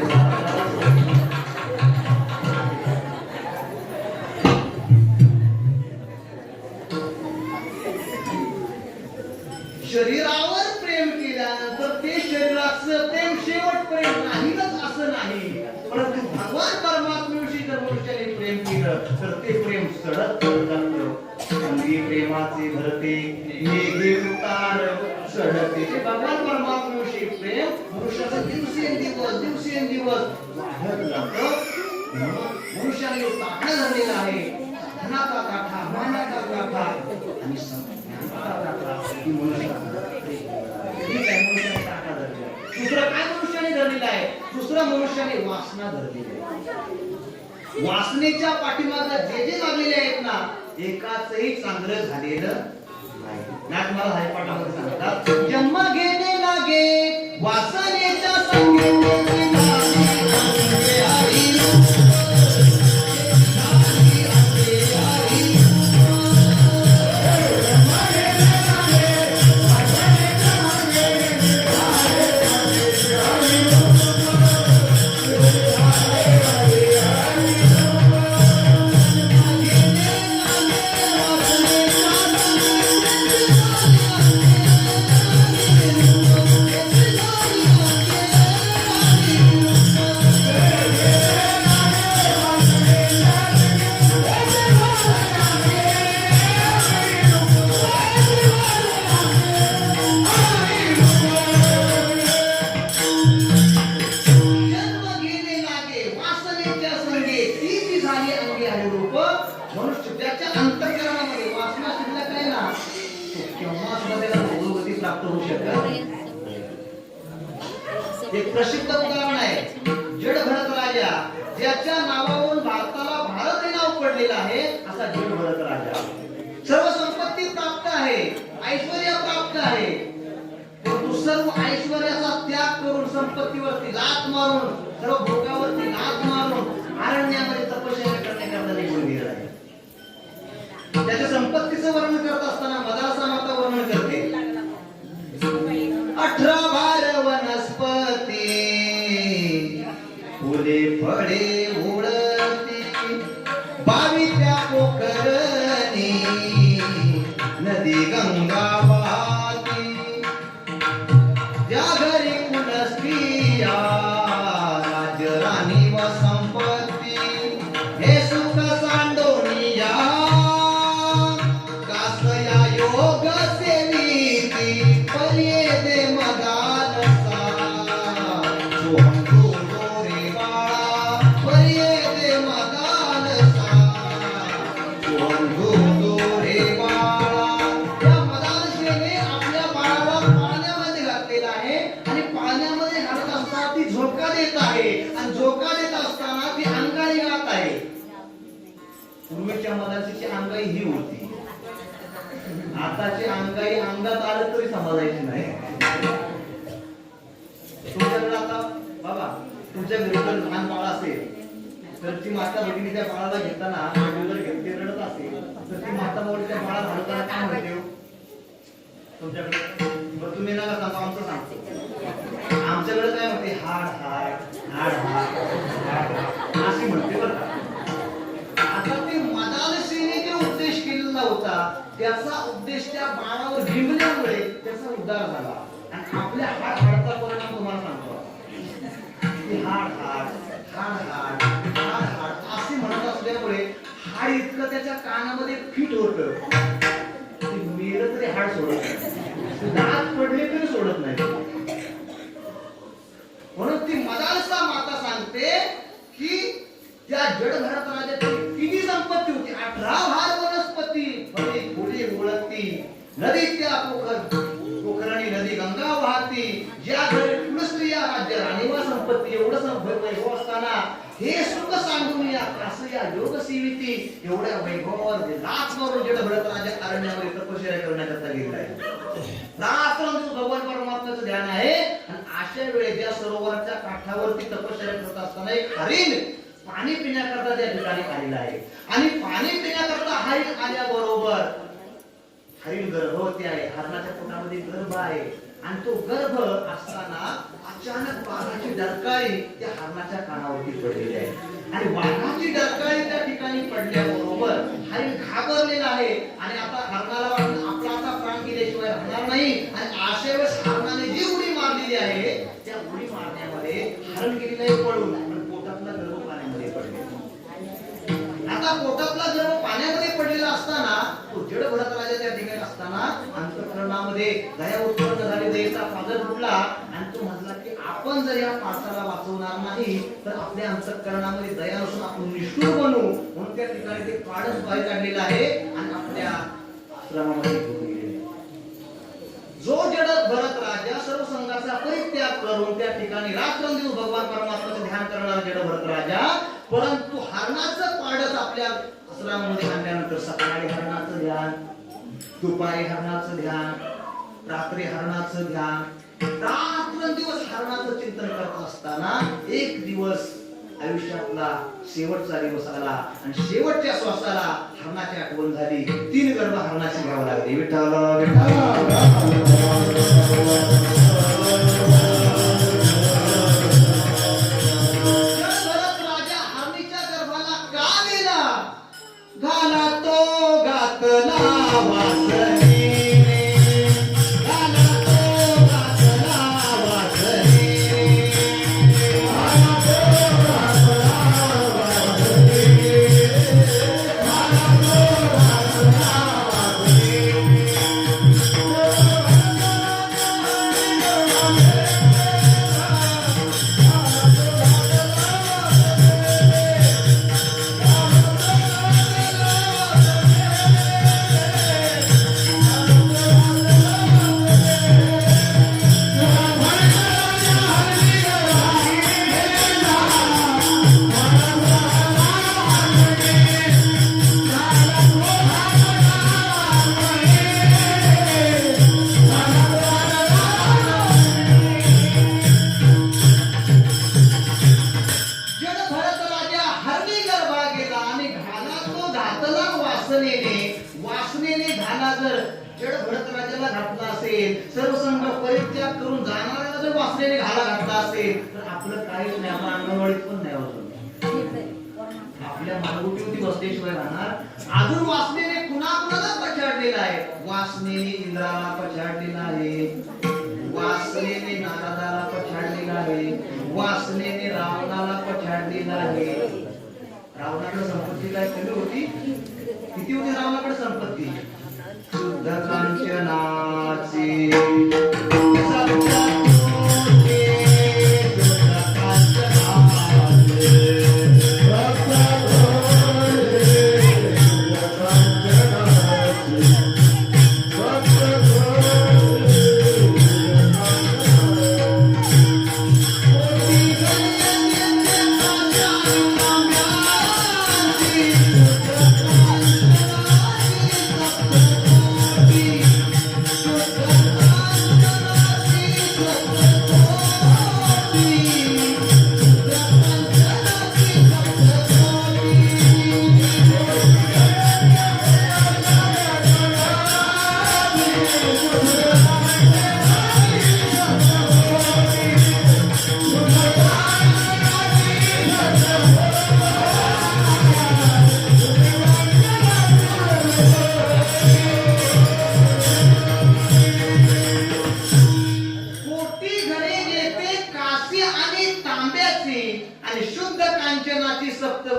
शरीरावर प्रेम केल्यानंतर ते शरीराचं प्रेम शेवटपर्यंत राहीलच असं नाही परंतु भगवान परमात्म्याविषयी जर मनुष्याने प्रेम केलं तर ते प्रेम सडत जातं अंगी प्रेमाचे भरते हे उतार सडते ते भगवान परमात्म्याविषयी प्रेम मनुष्याचं दिवसेंदिवस वाढत जातं मनुष्याने ताठा झालेला आहे धनाचा ताठा मानाचा ताठा आणि दुसरं काय मनुष्याने धरलेलं आहे दुसऱ्या मनुष्याने वासना धरलेली आहे वासनेच्या पाठीमागे जे जे लागलेले आहेत ना एकाचही चांगलं झालेलं नाही ना तुम्हाला हरिपाठामध्ये सांगतात जन्म घेणे लागे वासनेच्या संगीत त्याच्या अंतःकरणामध्ये वासना शिल्लक आहे ना, तो केव्हा सुद्धा त्याला भोगवती प्राप्त होऊ शकत नाही. एक प्रसिद्ध उदाहरण आहे, जड भरत राजा, ज्याच्या नावावरून भारताला भारत हे नाव पडलेलं आहे, असा जड भरत राजा. सर्व संपत्ती प्राप्त आहे, ऐश्वर्य प्राप्त आहे, परंतु सर्व ऐश्वर्याचा त्याग करून, संपत्तीवरती लाथ मारून, सर्व भोगावरती लाथ मारून अरण्यामध्ये तपश्चर्या करण्याकरता निघून गेला आहे. त्याच्या संपत्तीचं वर्णन करत असताना मदालसा माता वर्णन करते, 18 भार वनस्पती फुले फळे उडती, 22 त्या पोखरणी नदी गंगा वाहती, ज्या घरी कुणस्त्रिया राजराणी व संपत्ती, हे सुख सांडोनिया कासया योग सेविती, पर्ये दे मदालसा सोहम रे बाळा, पर्ये दे मदालसा सोहम रे बाळा. या मदालसेने आपल्या बाळाला पाण्यामध्ये घातलेला आहे आणि पाण्यामध्ये घालत असताना ती झोका देत आहे आणि झोका देत असताना ती अंगाई गात आहे. पूर्वीच्या मदालसीची अंगाई ही होती, आताची अंगाई अंगात आलं तरी समजायची नाही. तुमच्याकडे आता बाबा, तुमच्या घरी जर लहान बाळ असेल तर ती माता भगिनी त्या बाळाला घेताना जर घेतली रडत असेल तर ती माता भगिनी त्या बाळाला घालताना काय म्हणते हो? तुमच्याकडे बरं तुम्ही नका सांगतो, आमचं सांगतो. आमच्याकडे काय म्हणते, हाड हाड हाड हाड अशी म्हणते बरं का. आता ते मदालसीने जो उद्देश केलेला होता, त्याचा उद्देश त्या बाळावर भिमल्यामुळे त्याचा उद्धार झाला. आणि आपल्या हाड हाडचा परिणाम तुम्हाला सांगतो, हाड हाड हाड हाड हाड हाड असे म्हणत असल्यामुळे हाड इतकं त्याच्या कानामध्ये फिट होत, मेलं तरी हाड सोडत नाही, दात पडले तरी सोडत नाही. म्हणून ती मदालसा माता सांगते की त्या जड भरत राजाची किती संपत्ती होती, 18 भार वनस्पती फळे फुले उडती, नदी त्या पोखरणी नदी गंगा वाहती, ज्या घरी कुणस्त्रिया राज्य राणी व संपत्ती, एवढं वैभव असताना हे सुख सांडून या असं या योग सेविती, एवढ्या वैभवावर लाच मारून जड भरत राजा अरण्यामध्ये तपश्चर्या करण्याकरता गेला आहे. रात्रंदिवस भगवान परमात्म्याचं ध्यान आहे. आणि अशा वेळेस ज्या सरोवराच्या काठावरती तपश्चर्या करत असताना एक हरिण पाणी पिण्याकरता त्या ठिकाणी आलेला आहे. आणि पाणी पिण्याकरता हरिण आल्याबरोबर हरिण गर्भवती आहे, हरणाच्या पोटामध्ये गर्भ आहे. आणि तो गर्भ असताना अचानक वाघाची डरकाळी त्या हरणाच्या कानावरती पडलेली आहे. आणि वाघाची डरकाळी त्या ठिकाणी पडल्याबरोबर हरिण घाबरलेला आहे. आणि आता हरणाला वाटतं आपला आता प्राण गेल्याशिवाय राहणार नाही. आणि अशा वेळेस हरणाने जी उडी मारलेली आहे, त्या उडी मारण्यामध्ये हरण गेलेलं आहे पळून, पण पोटातला गर्भ पाण्यामध्ये पडलेला. आता पोटातला गर्भ पाण्यामध्ये पडलेला असताना तो जड भरत राजा त्या ठिकाणी असताना अंतःकरणामध्ये दया उत्पन्न झाली, दयेचा पाजर फुटला. आणि तो म्हटला की आपण जर या पार्थाला वाचवणार नाही तर आपल्या अंतःकरणामध्ये दया नसून आपण निष्ठुर बनू. म्हणून त्या ठिकाणी ते पाडच बाहेर काढलेला आहे आणि आपल्या आश्रमामध्ये घेऊन गेले. जो जड भरत राजा सर्व संघाचा परित्याग करून त्या ठिकाणी रात्रंदिवस भगवान परमात्म्याचे ध्यान करणारा जड भरत राजा, परंतु हरणाचं पाडच आपल्या आश्रमामध्ये आणल्यानंतर सकाळी हरणाचं ध्यान, दुपारी हरणाचं ध्यान, रात्री हरणाचं ध्यान, रात्रंदिवस हरणाचं चिंतन करत असताना एक दिवस आयुष्यातला शेवटचा दिवस आला आणि शेवटच्या श्वासाला हरणाची आठवण झाली. 3 गर्भ हरणाची घ्यावं लागले. विठ्ठल राजा हरणीच्या गर्भाला का गेला? घाला तो घातला वासरी, वासनेने घाला जर जड भरत राजाला घातला असेल, सर्वसंग परित्याग करून जाणाऱ्याला जर वासनेने घाला घातला असेल, तर आपलं काहीच नाही, आपण अंगणवाडीत पण नाही वाजवलं. आपल्या मानगुटीवरती बसल्याशिवाय राहणार. अजून वासनेने कुणाकुणाला पछाडलेला आहे. वासनेने इंद्राला पछाडलेला आहे, वासनेने नारदाला पछाडलेला आहे, वासनेने रावणाला पछाडलेला आहे. रावणाकडे संपत्ती काय कमी होती? किती होती रावणाकडे संपत्ती? शुद्ध कांचनाची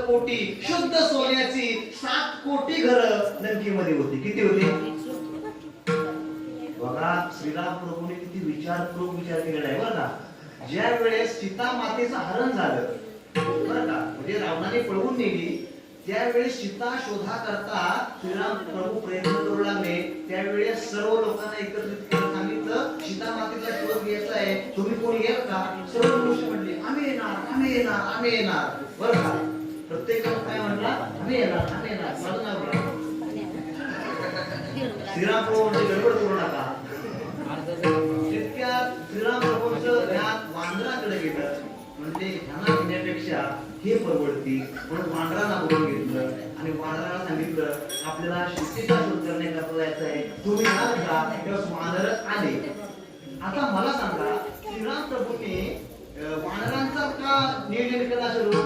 कोटी शुद्ध सोन्याची 7 कोटी घर लंकेमध्ये होती. किती होती बघा. श्रीराम प्रभूने किती विचारपूर्वक विचार केलेला आहे बरं का. ज्या वेळेस सीता मातेचं हरण झालं बरं का, म्हणजे रावणाने पळवून नेली, त्यावेळेस सीता शोधा करता श्रीराम प्रभू प्रयत्न करू लागले. त्यावेळेस सर्व लोकांना एकत्रित करून सांगितलं सीता मातेचा शोध घ्यायचा आहे, तुम्ही कोणी येत का? सर्व ऋषी म्हणले आम्ही येणार, आम्ही येणार, आम्ही येणार. बरं का, प्रत्येकाने काय म्हणला? आम्ही येणार, आम्ही येणार. माझं नाव घ्या. श्रीराम प्रभू म्हणजे गडबड करू नका. तितक्या श्रीराम प्रभूंचं ध्यान वांदराकडे गेलं. म्हणजे ध्यानात घेण्यापेक्षा हे परवडती म्हणून वांदराला बोलून घेतलं आणि वांदराला सांगितलं आपल्याला शेतीचा शोध करण्याकरता जायचं आहे, तुम्ही आहात का? तेव्हा वानर आले. आता मला सांगा, श्रीराम प्रभूने वानरांचा का नियोजन केला सुरू?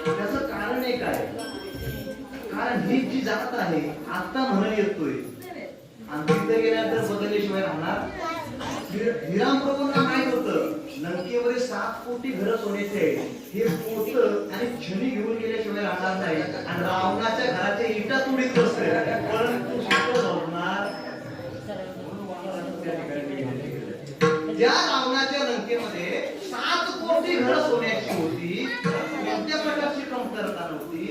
त्याचं कारण एक आहे. कारण ही जी जात आहे आता म्हणून येतोय आणि तिथे गेल्यानंतर बदलल्याशिवाय राहणार. श्रीराम प्रभूंना माहित होतं लंकेमध्ये 7 कोटी घर सोन्याचे आहे. हे पोट आणि छणी घेऊन गेल्याशिवाय राहणार नाही आणि रावणाच्या घराच्या इटा तुडीत बसले, परंतु होणार. ज्या रावणाच्या लंकेमध्ये 7 कोटी घर सोन्याची होती, कोणत्या प्रकारची कमतरता नव्हती.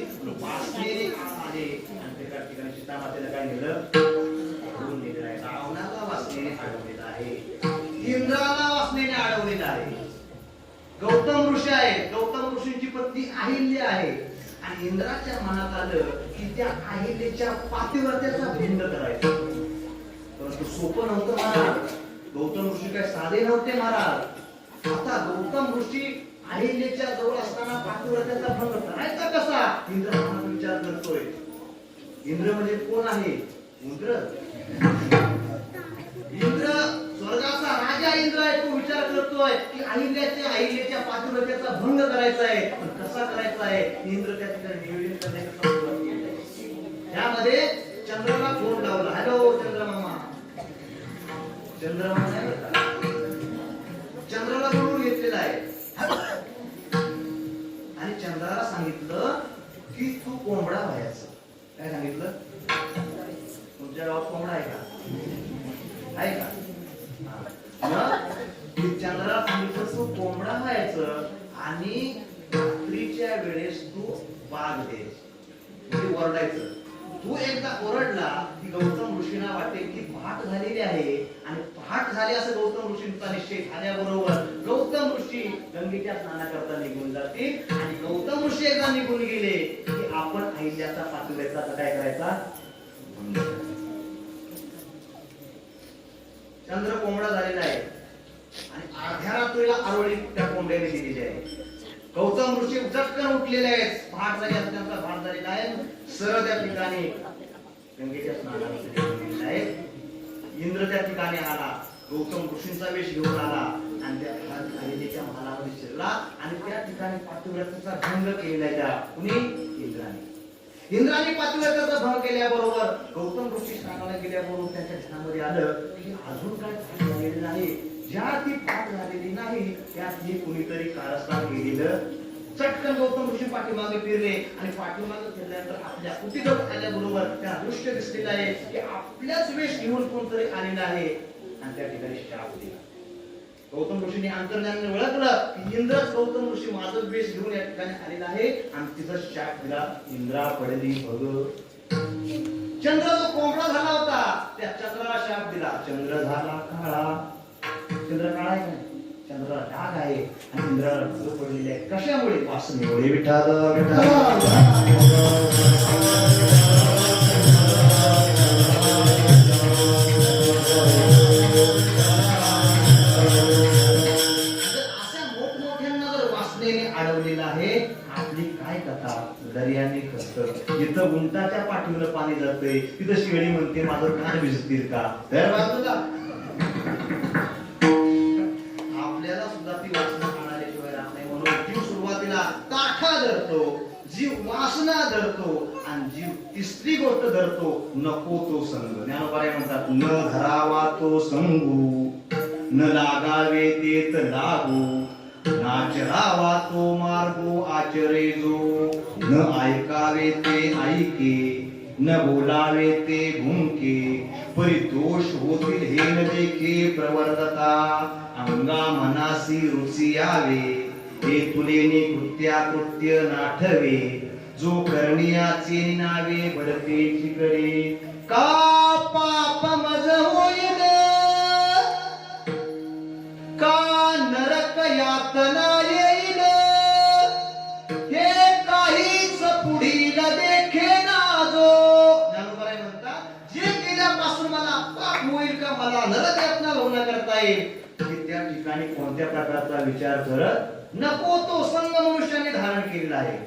वासनेने आले आणि त्या ठिकाणी सीता मातेला काय नेलं? रावणाला वासनेने अडवलेलं आहे, इंद्राला वासनेने अडवलेलं आहे. गौतम ऋषी आहे, गौतम ऋषींची पत्नी अहिल्या आहे आणि इंद्राच्या मनात आलं की त्या अहिल्याच्या पातिव्रत्याचा भंग करायचा. परंतु सोपं नव्हतं महाराज. गौतम ऋषी काय साधे नव्हते महाराज. आता गौतम ऋषी अहिल्याच्या जवळ असताना पातिव्रत्याचा भंग करायचा कसा? इंद्र हा विचार करतोय. इंद्र म्हणजे कोण आहे? इंद्र स्वर्गाचा राजा इंद्र आहे. तो विचार करतोय की अहिल्याच्या पातिव्रत्याचा भंग करायचा आहे, पण कसा करायचा आहे? इंद्र त्या ठिकाणी नियोजन करण्याचा सुरुवात केली. त्यामध्ये चंद्राला फोन लावला. हॅलो चंद्रमामा. चंद्रमामा नाही बरं का, चंद्राला बोलून घेतलेला आहे आणि चंद्राला सांगितलं की तू कोंबडा व्हायचं. काय सांगितलं? तुमच्या गावात कोंबडा आहे का? आहे का? चंद्राला सांगितलं तू कोंबडा व्हायचं आणि रात्रीच्या वेळेस तू वाघ द्यायचं, म्हणजे ओरडायचं. तू एकदा ओरडला की गौतम ऋषींना वाटेल की पहाट झालेली आहे आणि पहाट झाली असं गौतम ऋषींचा निश्चय झाल्याबरोबर गौतम ऋषी गंगेच्या स्नानाकरता निघून जातील आणि गौतम ऋषी एकदा निघून गेले की आपण अहिल्याचा पातिव्रत्याचा काय करायचा? चंद्र कोंबडा झालेला आहे आणि अर्ध्या रात्रीला आरोळी त्या कोंबड्याने दिलेली आहे. गौतम ऋषी झटकन उठलेले आहेत. पहाट झाली असल्याचा पहाट झालेला आहे. सरळ त्या ठिकाणी गंगेच्या स्नानाला आहे. इंद्र त्या ठिकाणी आला, गौतम ऋषींचा वेश घेऊन आला आणि त्या हरिणीच्या महालामध्ये शिरला आणि त्या ठिकाणी पातिव्रत्याचा भंग केलेला आहे. त्या कुणी? इंद्राने पातिव्रत्याचा भंग केल्याबरोबर गौतम ऋषी स्नानाला गेल्याबरोबर त्यांच्या ध्यानामध्ये आलं की अजून काय झालेलं नाही. ज्या ती पाठ झालेली नाही त्यात हे कुणीतरी कारस्थान केलेलं. चटकन गौतम ऋषी पाठीमागे फिरले आणि पाठीमागे फिरल्यानंतर आपल्या कुटीजवळ आल्याबरोबर त्या दृश्य दिसलेलं आहे की आपल्याच वेश घेऊन कोणतरी आलेलं आहे आणि त्या ठिकाणी शाप दिला. गौतम ऋषीने अंतर्ज्ञानाने ओळखलं की इंद्रच गौतम ऋषी माझं वेश घेऊन या ठिकाणी आलेला आहे आणि तिचा शाप दिला. इंद्रा पडली भग. चंद्र जो कोंबडा झाला होता त्या चंद्राला शाप दिला. चंद्र झाला काळा. चंद्र काळा आहे का? चंद्राला डाग आहे आणि इंद्राला भग पडलेली आहे. कशामुळे? वासनेमुळे. विठाल अडवलेला आहे. आपली काय कथा? दर्याने खस्त. इथं उंटाच्या पाठीवर पाणी जातंय, तिथं शेळी म्हणते माझं कान भिजतील का? तर बाजूला आपल्याला सुद्धा ती वासना काढायशिवाय राहत नाही. म्हणून जीव सुरुवातीला ताठा धरतो, जीव वासना धरतो आणि जीव तिसरी गोष्ट धरतो, नको तो संग. ज्ञानोबा म्हणतात न धरावा तो संगू, न लागावे तेत लागू, नाचरावा तो मार्गो आचरे जो, न ऐकावे ते ऐके, न बोलावे ते भुंके, परितोष होतील हे न देखे प्रवर्तता, अंगा मनासी रुची यावे, हे तुलेने कृत्याकृत्य नाठवे, जो करण्याचे नावे बढते चिकडे, का पाप मज होईल, का नरक यातना येईल, हे काहीच पुढील देखे ना जो. ज्ञानोबा म्हणतात जे केल्यापासून मला पाप होईल का मला नरक यातना भोगणं करता येईल, त्या ठिकाणी कोणत्या प्रकारचा विचार करत नको तो संग मनुष्याने धारण केलेला आहे.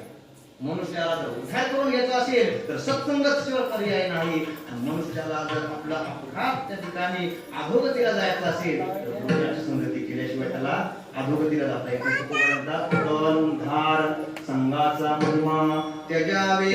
मनुष्याला जर उद्धार करून घ्यायचा असेल तर सत्संगत शिवाय पर्याय नाही. मनुष्याला जर आपला अपघात त्या ठिकाणी अधोगतीला जायचं असेल तर पुण्याची संगती केल्याशिवाय त्याला अधोगतीला जाता येत नाही. तन उद्धार संघाचा महिमा त्याजावे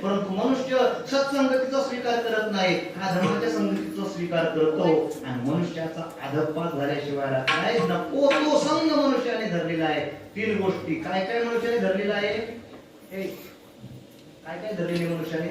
परंतु मनुष्य सत्संगतीचा स्वीकार करत नाही, हा धर्माच्या संगतीचा स्वीकार करतो आणि मनुष्याचा अधपात झाल्याशिवाय राहत नको तो संग मनुष्याने धरलेला आहे. तीन गोष्टी काय काय मनुष्याने धरलेला आहे? काय काय धरलेले मनुष्याने?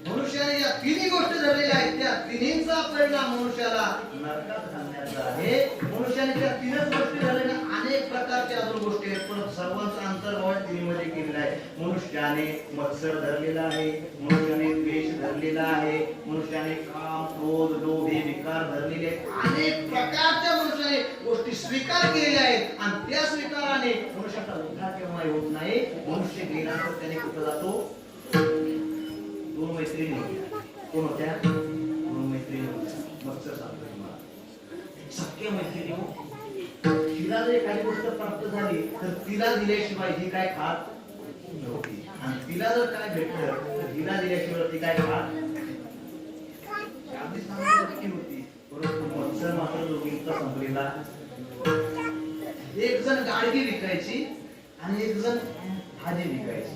मनुष्याने या तिन्ही गोष्टी धरलेल्या आहेत. त्या तिन्हींचा परिणाम मनुष्याला नरकात घालण्याचा आहे. मनुष्याने त्या तीनच गोष्टी धरलेल्या अनेक प्रकारच्या अजून गोष्टी आहेत, पण सर्वांचा अंतर्भाव तिन्हीमध्ये केलेला आहे. मनुष्याने मत्सर धरलेला आहे, मनुष्याने द्वेष धरलेला आहे, मनुष्याने काम क्रोध लोभ हे विकार धरलेले आहेत. अनेक प्रकारच्या मनुष्याने गोष्टी स्वीकार केलेल्या आहेत आणि त्या स्वीकाराने मनुष्याचा उद्धार केव्हाही होत नाही. मनुष्य गेल्यानंतर त्याने कुठं जातो? दोन मैत्रिणी कोण होत्या? दोन मैत्रिणी होत्या. मत्सर सांगतो तुम्हाला, सख्या मैत्रिणी. तिला जर एखादी गोष्ट प्राप्त झाली तर तिला दिल्याशिवाय ही काय खात नव्हती आणि तिला जर काय भेटलं तर हिला दिल्याशिवाय ती काय खात. शाब्दिक सांगण्याची होती, परंतु मत्सर मात्र दोघींचा संपलेला. एक जण गाडगी विकायची आणि एक जण भाजी विकायची.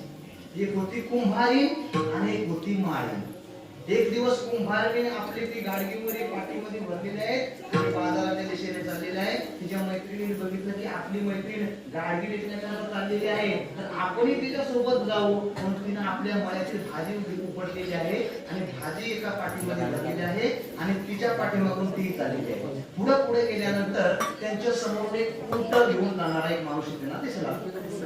एक होती कुंभारी आणि एक होती माळी. एक दिवस कुंभाराने आपली ती गाडगीमध्ये पाठीमध्ये भरलेली आहे आणि बाजाराच्या दिशेने चाललेली आहे. तिच्या मैत्रिणीने बघितलं की आपली मैत्रीण गाडगी विकण्याकरता चाललेली आहे, तर आपणही तिच्या सोबत जाऊ. म्हणून तिने आपल्या मळ्यातील भाजी उपटलेली आहे आणि भाजी एका पाठीमध्ये भरलेली आहे आणि तिच्या पाठीमागून ती चाललेली आहे. पुढे पुढे गेल्यानंतर त्यांच्या समोर एक उंट घेऊन जाणारा एक माणूस येते ना दिसला.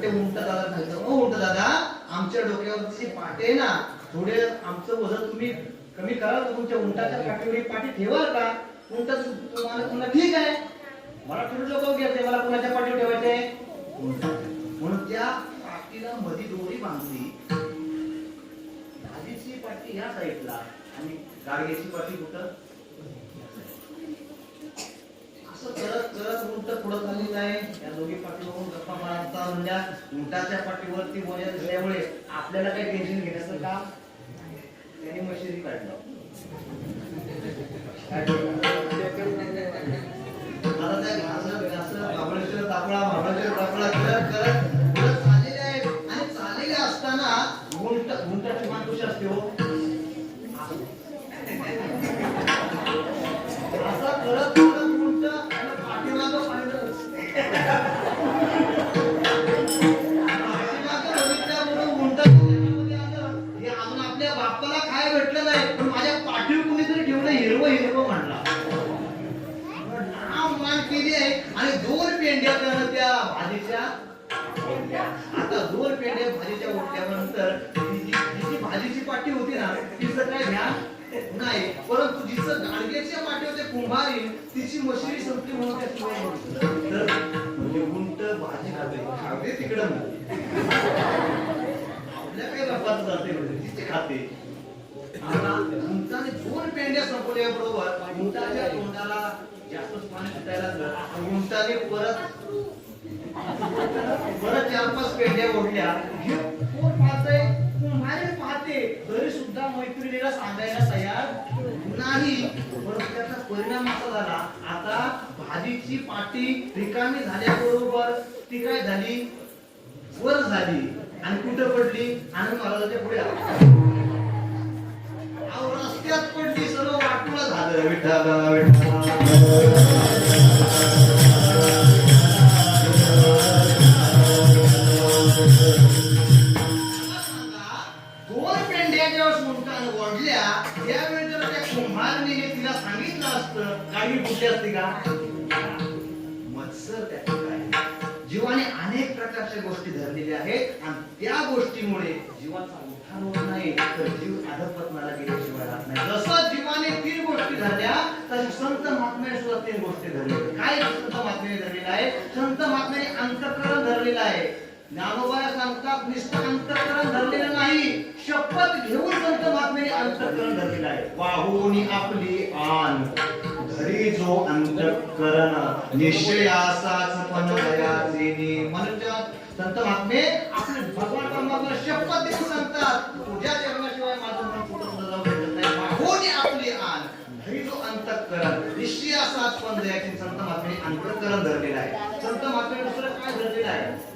ते उंट दादा सांगतो, ओ उंट दादा, आमच्या डोक्यावरची पाटे आहे ना, थोडे आमचं वजन तुम्ही कमी कराल तर तुमच्या उंटाच्या पाठीवर ही पाठी ठेवाल का? उंट तुम्हाला पुन्हा ठीक आहे, मला थोडं लोक घ्यायचे, मला कुणाच्या पाठीवर ठेवायचे? म्हणून त्या पाठीला मध्ये दोरी बांधली. भाजीची पाठी ह्या साईडला आणि गाडग्याची पाठी कुठं? असं करत करत उंट पुढे चाललेलं आहे. या दोघी पाठीवरून गप्पा मारता म्हणजे उंटाच्या पाठीवरती बोल्या दिसल्यामुळे आपल्याला काही टेन्शन घेण्याचं काम त्यांनी मशिरी काढलं. आता त्या महाबळेश्वर तापळा करत करत चाललेले आहेत आणि चाललेले असताना उंटाची मान कशी असते हो, असं करत करत उंट पाठीमागं पाहिलं. बाप्पाला काय भेटलं नाही पण माझ्या पाठीवर कुणीतरी ठेवलं हिरवं हिरवं म्हणला. नाव मान केली आहे आणि 2 पेंड्या त्या भाजीच्या ओढल्या. आता 2 पेंड्या भाजीच्या ओढल्यानंतर जी भाजीची पाठी होती ना तिचं काय ध्यान नाही, परंतु जिचं गाडग्याच्या पाठीवर कुंभारी तिची मशिरी संपली म्हणून त्या शिवाय म्हणजे उंट भाजी खाते तिकडं आपल्या काही बाप्पाचं जाते म्हणजे तिचे खाते. उंटाने 2 पेंड्या संपल्याबरोबर उंटाच्या तोंडाला जास्तच पाणी सुटायला लागलं. उंटाने परत 4-5 पेंड्या ओढल्या. कोण पाहतंय? कुंभारी पाहते, तरी सुद्धा मैत्रिणीला सांगायला तयार नाही. परंतु त्याचा परिणाम असा झाला, आता भाजीची पाटी रिकामी झाल्याबरोबर ती काय झाली, वर झाली आणि कुठं पडली? आनंद महाराजांच्या पुढे रस्त्यात पडली. सर्व वाटूला झालं. विठ्ठल विठ्ठल त्यावेळी जर त्या कुंभारने तिला सांगितलं असतं गाडी कुठे असते का? मत्सर त्या ठिकाणी जीवाने अनेक प्रकारच्या गोष्टी धरलेल्या आहेत आणि त्या गोष्टीमुळे जीवाचा उद्धार होत नाही, तर जीव अधःपतनाला गेल्याशिवाय राहत नाही. जसं जीवाने 3 गोष्टी धरल्या तर संत महात्म्याने सुद्धा 3 गोष्टी धरल्या. काय संत महात्म्याने धरलेलं आहे? संत महात्म्याने अंतःकरण धरलेलं आहे. ज्ञानोबा सांगतात नुसतं अंतःकरण धरलेलं नाही, शपथ घेऊन संत महात्म्याने अंतःकरण धरलेलं आहे. वाहुनी आपली आन धरी जो अंतःकरण निश्चयासाच पण दयाचे. मनुष्य संत महात्मे आपले भगवान परमात्मा शपथ देऊन सांगतात, तुझ्या चरणाशिवाय माझं मन कुठं जाऊ शकत नाही. वाहुनी आपली आन धरी जो अंतःकरण निश्चयासाच पण दयाचे. संत महात्म्याने अंतःकरण धरलेलं आहे. संत महात्म्याने दुसरं काय धरलेलं आहे?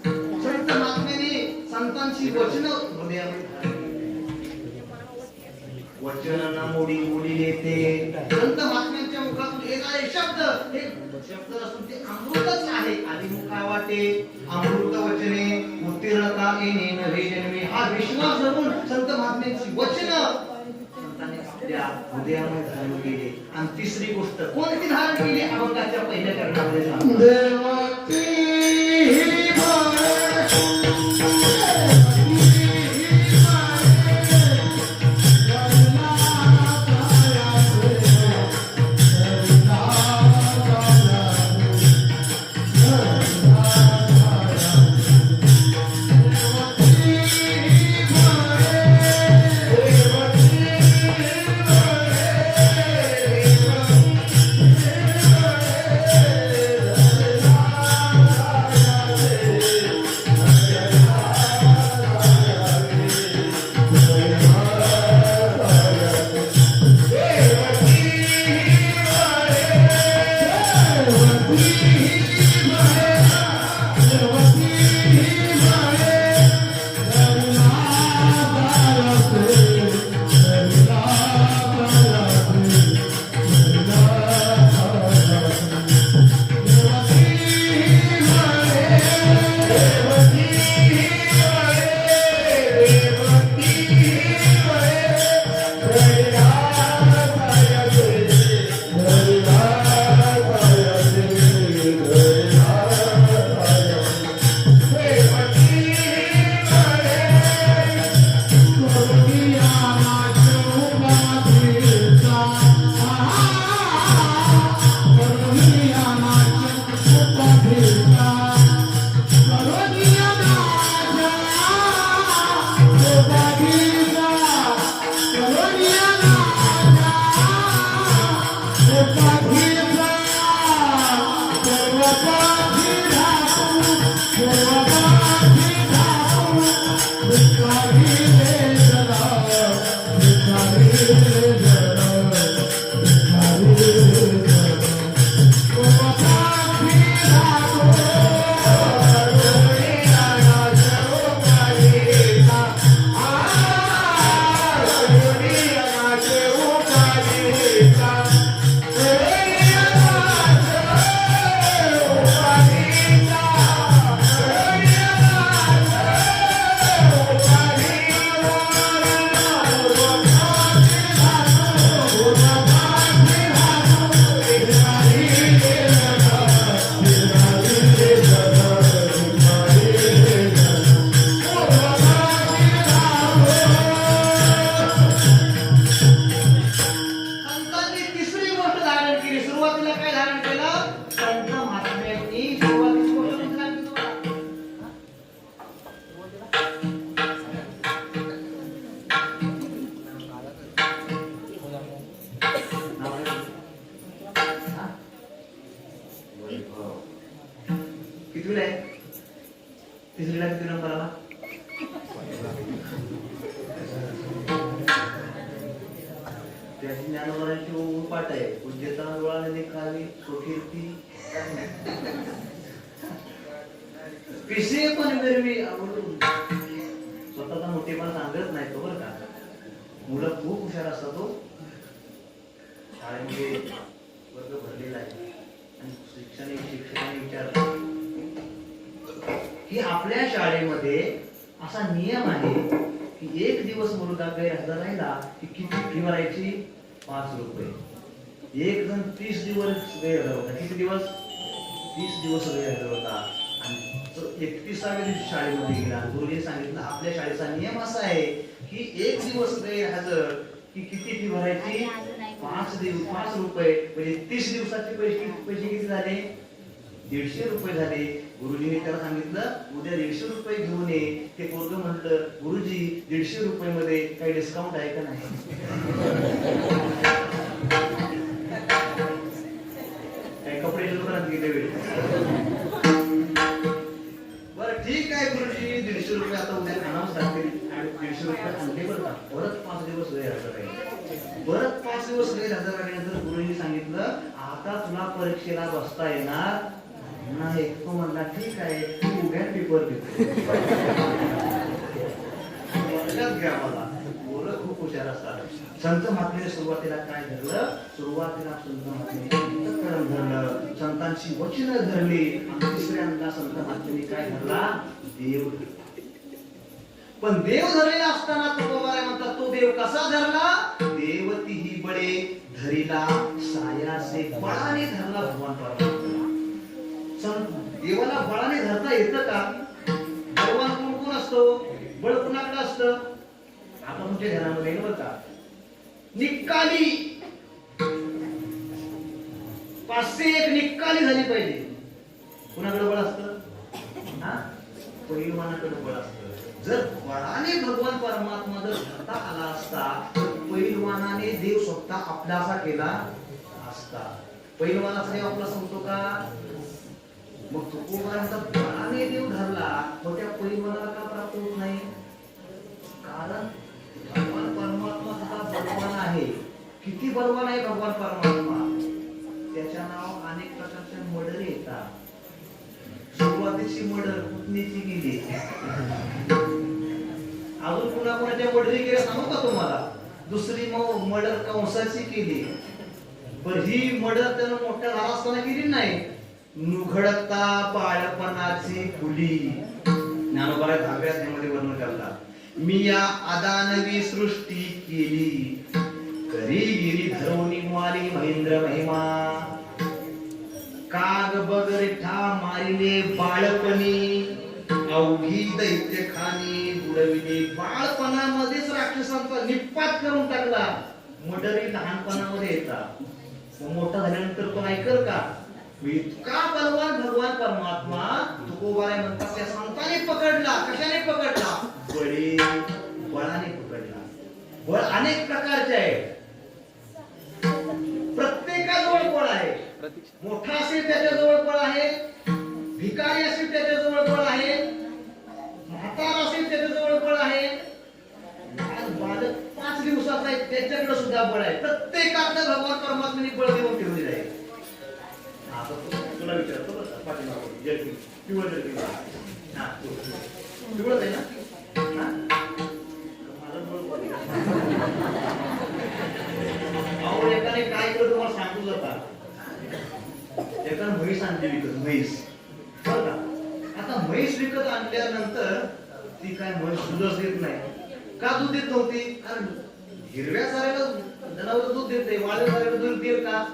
संत महात्म्याने संतांची वचन हृदयामध्ये वचन मोडी मोडी येते. संत महात्म्यांच्या मुखातून येणारे शब्द हे शब्द असून ते अमृतच आहे. आधी मुखा वाटे अमृत वचने उत्तीर्णता येणे नवे जन्मे हा विश्वास धरून संत महात्म्यांची वचन संतांनी आपल्या हृदयामध्ये धारण केली. आणि तिसरी गोष्ट कोणती धारण केली? अभंगाच्या पहिल्या चरणामध्ये सांगतो. संतांनी तिसरी गोष्ट धारण केली. सुरुवातीला काय धारण केलं? संत महात्म्यांनी सुरुवातीची गोष्ट कोणती सांगितली तुम्हाला? कितवीला आहे? तिसरीला किती नंबर आला? त्याची ज्ञानोबाची पाठ आहे. पूज्यता डोळाने खाली सोकीर्ती पिसे पण गरवी आवडून स्वतःचा मोठेपण सांगत नाही तो बरं का. मुलं खूप हुशार असतात. तो शाळेमध्ये वर्ग भरलेला आहे आणि शिक्षकांनी विचारलं की आपल्या शाळेमध्ये असा नियम आहे की एक दिवस मुलगा गैरहजर राहिला की किती फी भरायची? 5 रुपये. एक जण 30 दिवस गैरहजर होता. किती दिवस? 30 दिवस गैरहजर होता आणि 31व्या दिवशी शाळेमध्ये गेला. गुरुजींनी सांगितलं आपल्या शाळेचा नियम असा आहे की एक दिवस गैरहजर की किती फी भरायची? 5 रुपये. म्हणजे 30 दिवसाचे पैसे किती झाले? 150 रुपये झाले. गुरुजींनी त्याला सांगितलं उद्या 150 रुपये घेऊन ये. ते पोरगं म्हटलं गुरुजी 150 रुपये मध्ये काही डिस्काउंट आहे का नाही? काही कपड्याच्या दुकानात गेले वेळ. बरं ठीक आहे गुरुजी 150 रुपये आता उद्या खानावंच लागतील आणि 150 रुपये आणले बरं का. परत 5 दिवस गैरहजर राहिले. परत 5 दिवस गैरहजर राहिल्यानंतर गुरुजींनी सांगितलं आता तुला परीक्षेला बसता येणार नाही. तो म्हणला ठीक आहे तू उद्या पेपर देतो. घ्या मला. मुलं खूप हुशार असतात. संत महात्म्याने सुरुवातीला काय धरलं? सुरुवातीला संत महात्म्याने अंतःकरण धरलं, संतांची वचनं धरली आणि तिसऱ्यांदा संत महात्म्याने काय धरला? देव. पण देव धरलेला असताना तुकोबाराय म्हणतात तो देव कसा धरला? देवती ही बळे धरिला सायासे बळाने धरला भगवान परमात्मा. देवाला बळाने धरता येतं का? भगवान कोण कोण असतो? बळ कुणाकडे असतं? आता तुमच्या घरामध्ये बरं का निक्काली 501 निक्काली झाली पाहिजे. कुणाकडे बळ असतं? पैलवानाकडे बळ असतं. जर बळाने भगवान परमात्मा जर धरता आला असता तर पैलवानाने देव स्वतः आपलासा केला असता. पैलवानाचा देव आपला सांगतो का? मग तुकोबारांचा बळाने देव धरला मग त्या पैलवानाला का प्राप्त होत नाही? कारण भगवान परमात्मा सुद्धा बलवान आहे. किती बलवान आहे भगवान परमात्मा? त्याच्या नाव अनेक प्रकारचे मर्डर येतात. सुरुवातीची मर्डर पुतणीची गेली. अजून कुणाकुणाच्या मर्डरी केल्या सांगू का तुम्हाला? दुसरी मर्डर कंसाची केली. पण ही मर्डर त्यानं मोठ्या झाला असताना केली नाही. नुघडता बाळपणाची फुली ज्ञानोबा 10व्या अध्यायामध्ये वर्णन करतात. मी या अदानवी सृष्टी केली करी गिरी धरवणी मारी महेंद्र महिमा काग बगरिठा मारिले बाळपणी अवघी दैत्य खानी बुडविली. बाळपणामध्येच राक्षसांचा निपात करून टाकला. मर्डरी लहानपणामध्ये येतात. मोठा झाल्यानंतर पण ऐकल का? इतका बलवान भगवान परमात्मा तुकोबाराय म्हणतात त्या संतांनी पकडला. कशाने पकडला? बळाने पकडला. बळ अनेक प्रकारचे आहे. प्रत्येकाजवळ मोठा असेल त्याच्याजवळ बळ आहे, भिकारी असेल त्याच्याजवळ बळ आहे, म्हातारा असेल त्याच्याजवळ बळ आहे, आणि बालक 5 दिवसाचा आहे त्याच्याकडे सुद्धा बळ आहे. प्रत्येकाला भगवान परमात्म्याने बळ देऊन ठेवलेलं आहे. आता तुला विचारतो बरं का, पाठीमागं जर्किन, पिवळं जर्किन. हा, पिवळंच आहे ना? हा? माझं बळ बघ. अहो, एकाने काय केलं तुम्हाला सांगतो जाता. एकाने म्हैस आणली विकत, म्हैस. बरं का? आता म्हैस विकत आणल्यानंतर ती काय म्हैस दूधच देत नाही. का दूध देत नव्हती? कारण हिरव्या साऱ्याला जनावर दूध देते, वाळल्या साऱ्याला दूध देईल का?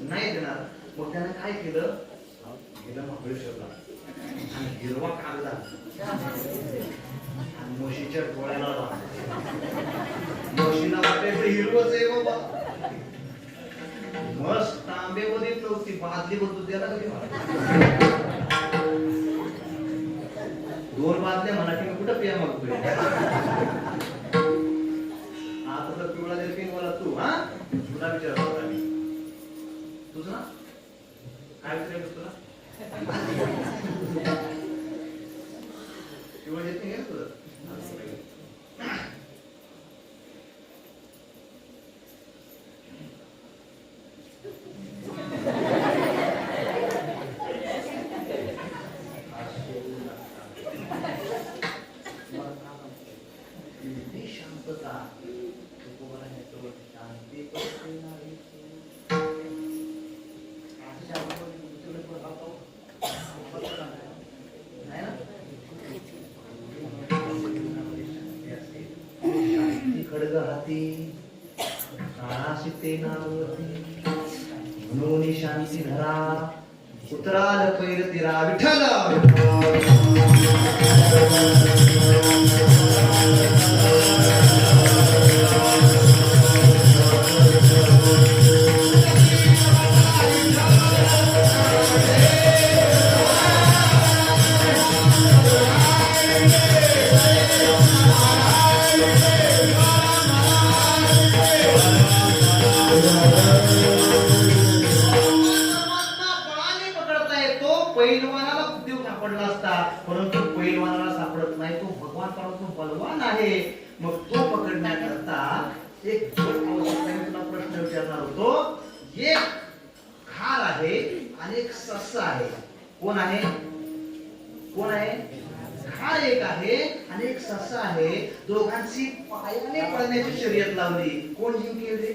नाही देणार. मग त्याने काय केलं? गेला महाबळेश्वरला आणि हिरवा कागदा आणि म्हशीच्या डोळ्याला बांधला. म्हशीला वाटायचं हिरवच आहे बाबा. मस्त तांबेमध्ये नव्हती, बादली बदलून द्यायला कधी मला 2 बादल्या म्हणा की कुठं पिया मागतोय. आता तर पिवळा जर्किन मला तू, हा तुला विचारतो मी, तुझं ना काय विचारायचं तुला? पिवळा जर्किन आहे तुझं? खडग हाती काळा शिते नावती म्हणून शांती धरा उतराल पैर तिरा विठ्ठल. पैलवानाला देव सापडला असता, परंतु पैलवानाला सापडत नाही. तो भगवान परंतु बलवान आहे. मग तो पकडण्याकरता एक तुला प्रश्न विचारणार होतो. एक खार आहे आणि एक ससा आहे. कोण आहे? कोण आहे? खार एक आहे आणि एक ससा आहे. दोघांची पायाने पळण्याची शर्यत लावली. कोण जिंकेल रे?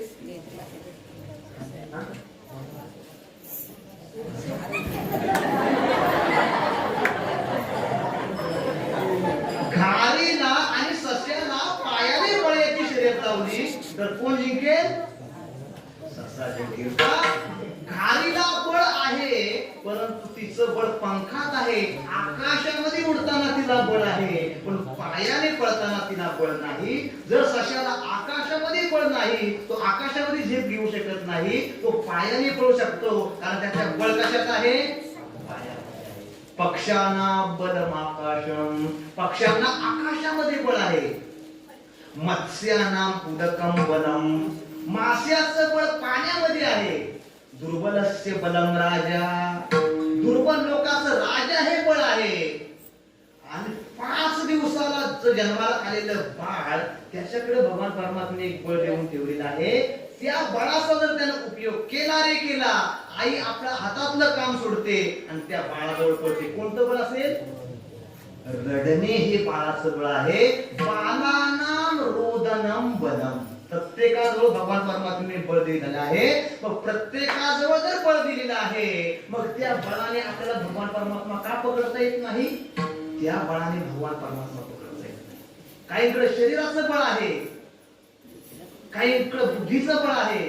घारीला आणि सस्याला पायाने पळण्याची शर्यत लावली तर कोण जिंकेल? ससा जिंकेल. घारीला बळ आहे परंतु तिचं बळ पंखात आहे. आकाशामध्ये उडताना तिला बळ आहे पण पायाने पळताना तिला बळ नाही. जर सशाला आकाशामध्ये बळ नाही, तो आकाशामध्ये झेप घेऊ शकत नाही. तो पायाने पळू शकतो कारण त्याच्या बळ कशात आहे? पक्ष्यांना बलमाकाशम, पक्ष्यांना आकाशामध्ये बळ आहे. मत्स्यानाम उदकम बलम, मास्याचं बळ पाण्यामध्ये आहे. दुर्बलस्य बलम राजा, दुर्बल लोकांचं राजा हे बळ आहे. आणि 5 दिवसाला जन्माला आलेलं बाळ त्याच्याकडे भगवान परमात्म्याने एक बळ देऊन ठेवलेलं आहे. त्या बळाचा जर त्याने उपयोग केला रे केला, आई आपल्या हातातलं काम सोडते आणि त्या बाळाजवळ पडते. कोणतं बळ असेल? रडणे हे बाळाचं बळ आहे. बालानाम रोदनम बलम, प्रत्येकाजवळ भगवान परमात्म्याने बळ दिलेलं आहे. मग प्रत्येकाजवळ जर बळ दिलेलं आहे मग त्या बळाने आपल्याला भगवान परमात्मा का पकडता येत नाही? त्या बळाने भगवान परमात्मा पकडता येत नाही. काहींकडे शरीराचं बळ आहे, काहींकडे बुद्धीचं बळ आहे,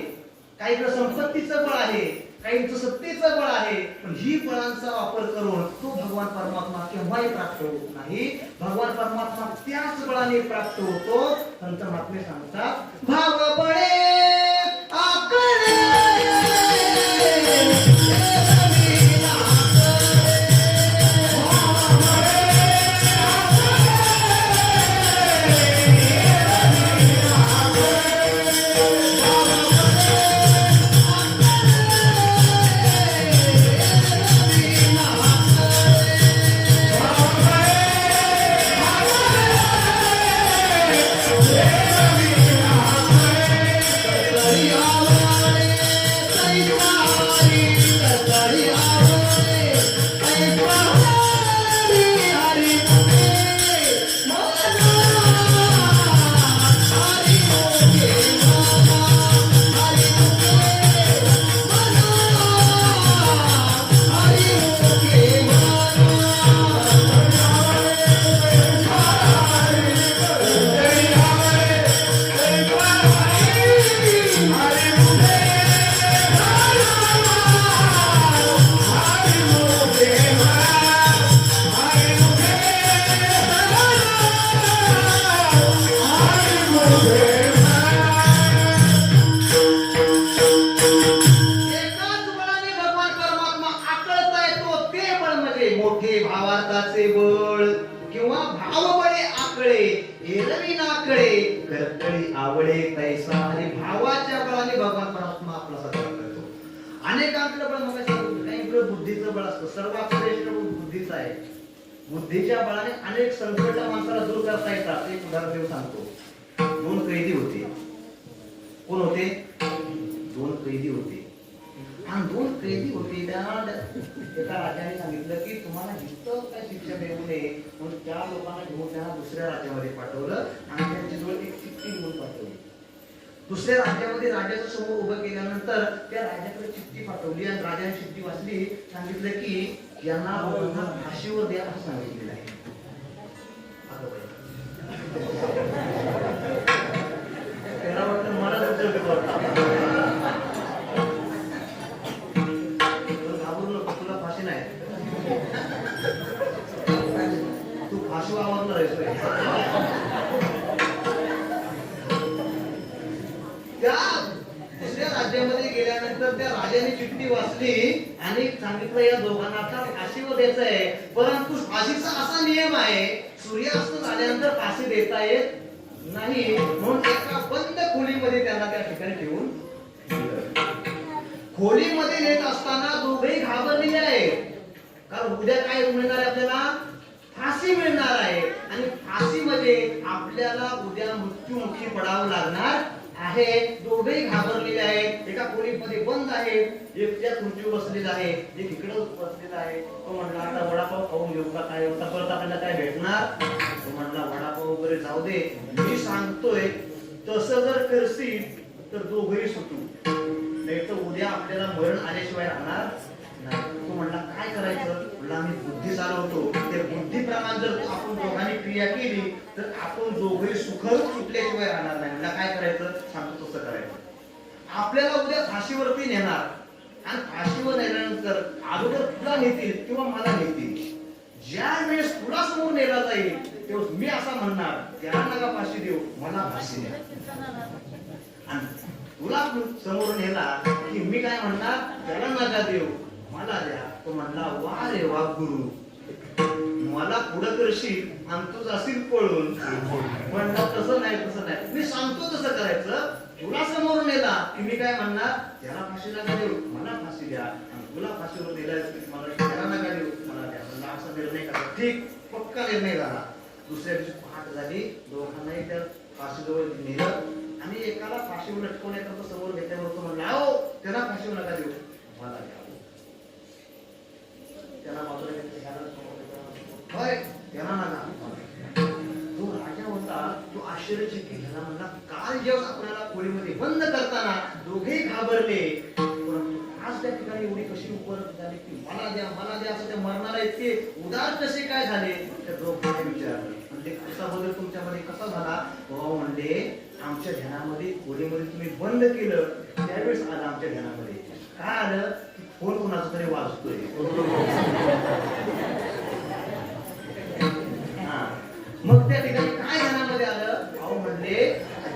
काहींकडे संपत्तीचं बळ आहे, काहींचं सत्तेचं बळ आहे. पण ही बळांचा वापर करून तो भगवान परमात्मा केव्हाही प्राप्त होत नाही. भगवान परमात्मा त्याच बळाने प्राप्त होतो. संत महात्मे सांगतात भाव बळे आकडे एकाच बळाने भगवान परमात्मा आकळता येतो ते बळ म्हणजे मोठे भावार्थाचे बळ किंवा भावबळे आकळे एरवी नाकळे करतळी आवळे तैसा आणि भावाच्या बळाने भगवान परमात्मा आपला सत्कार करतो. अनेकांकडे बळ मग काहींकडे बुद्धीचं बळ असतं. सर्वात श्रेष्ठ बळ बुद्धीचं आहे. बुद्धीच्या बळाने अनेक संकट माणसाला दूर करता येतात. एक उदाहरण देऊ सांगतो. दोन कैदी होते. कोण होते? दोन कैदी होते. आणि दोन कैदी होते. त्या एका राजाने सांगितलं की तुम्हाला इथं काय शिक्षा देऊ नये म्हणून त्या लोकांना घेऊन त्यांना दुसऱ्या राज्यामध्ये पाठवलं आणि त्यांच्याजवळ एक चिठ्ठी घेऊन पाठवली. दुसऱ्या राज्यामध्ये राजाच्या समोर उभं केल्यानंतर त्या राजाकडे चिठ्ठी पाठवली आणि राजाने चिठ्ठी वाचली. सांगितलं की यांना दोघांना फाशीवर द्या असं सांगितलेलं आहे. अगं बाई, त्याला वाटतं मला घाबरू नको, तुला फाशी नाही. तू फाशी आवडणार आहेस. त्या दुसऱ्या राज्यामध्ये गेल्यानंतर त्या राजाने चिठ्ठी वाचली आणि सांगितलं या दोघांना आता फाशीवर द्यायचं आहे. परंतु फाशीचा असा नियम आहे सूर्यास्त झाल्यानंतर फाशी देता येत नाही. म्हणून एका बंद खोलीमध्ये त्यांना त्या ठिकाणी ठेवून खोलीमध्ये नेत असताना दोघेही घाबरलेले आहेत. कारण उद्या काय मिळणार आहे? आपल्याला फाशी मिळणार आहे आणि फाशीमध्ये आपल्याला उद्या मृत्युमुखी पडावं लागणार आहे. दोघेही घाबरलेले आहेत. एका खोलीमध्ये बंद आहे. एक त्या खुर्चीवर बसलेला आहे, एक इकडे बसलेला आहे. तो म्हणला आता वडापाव खाऊन घेऊ का? काय होता परत आपल्याला काय भेटणार? तो म्हणला वडापाव वगैरे जाऊ दे, मी सांगतोय तसं जर करशील तर दोघेही सुटू, नाही तर उद्या आपल्याला मरण आल्याशिवाय राहणार नाही. तो म्हणला काय करायचं? म्हणला आम्ही बुद्धी चालवतो. त्या बुद्धीप्रमाणे जर आपण दोघांनी क्रिया केली तर आपण दोघेही सुखरूप सुटल्याशिवाय राहणार नाही. म्हणला काय करायचं? सांगतो तसं करायचं. आपल्याला उद्या फाशीवरती नेणार आणि फाशीवर नेल्यानंतर अगोदर तुला नेतील किंवा मला नेतील. ज्या वेळेस तुला समोर नेला जाईल तेव्हा मी असा म्हणणार त्याला नका फाशी देऊ, मला फाशी द्या. आणि तुला समोर नेला की मी काय म्हणणार? त्याला नका देऊ, मला द्या. तो म्हणला वा रे वा गुरु, मला पुढं करशील आणि तू जाशील पळून. म्हणला तसं नाही, तसं नाही, मी सांगतो तसं करायचं. तुला समोर नेला की मी काय म्हणणार? त्याला फाशी नका देऊ, मला फाशी द्या. आणि तुला फाशीवर नेला मला त्याला नका देऊ, मला द्या. म्हणला असा निर्णय करा. ठीक, पक्का निर्णय झाला. दुसऱ्या दिवशी पहाट झाली. दोघांनाही त्या फाशीजवळ नेलं आणि एकाला फाशीवर लटकवण्याकरता समोर घेतल्यावर तो म्हणला अहो त्याला फाशीवर नका देऊ, मला द्या. त्याला बाजूला होय त्याला नका. जो राजा होता तो आश्चर्यचकित झाला. म्हणला काल जेव्हा आपल्याला खोलीमध्ये बंद करताना दोघेही घाबरले, परंतु आज त्या ठिकाणी एवढी कशी उपलब्ध झाली की मला द्या, मला द्या असं त्या मरणाला इतके उदार कसे काय झाले? त्या दोघांनी विचारलं. म्हणजे कसा बदल तुमच्यामध्ये कसा झाला? बाबा म्हणले आमच्या ध्यानामध्ये खोलीमध्ये तुम्ही बंद केलं त्यावेळेस आलं आमच्या ध्यानामध्ये. काय आलं? फोन कोणाचा तरी वाजतोय. मग त्या ठिकाणी काय ध्यानामध्ये आलं? अहो म्हणले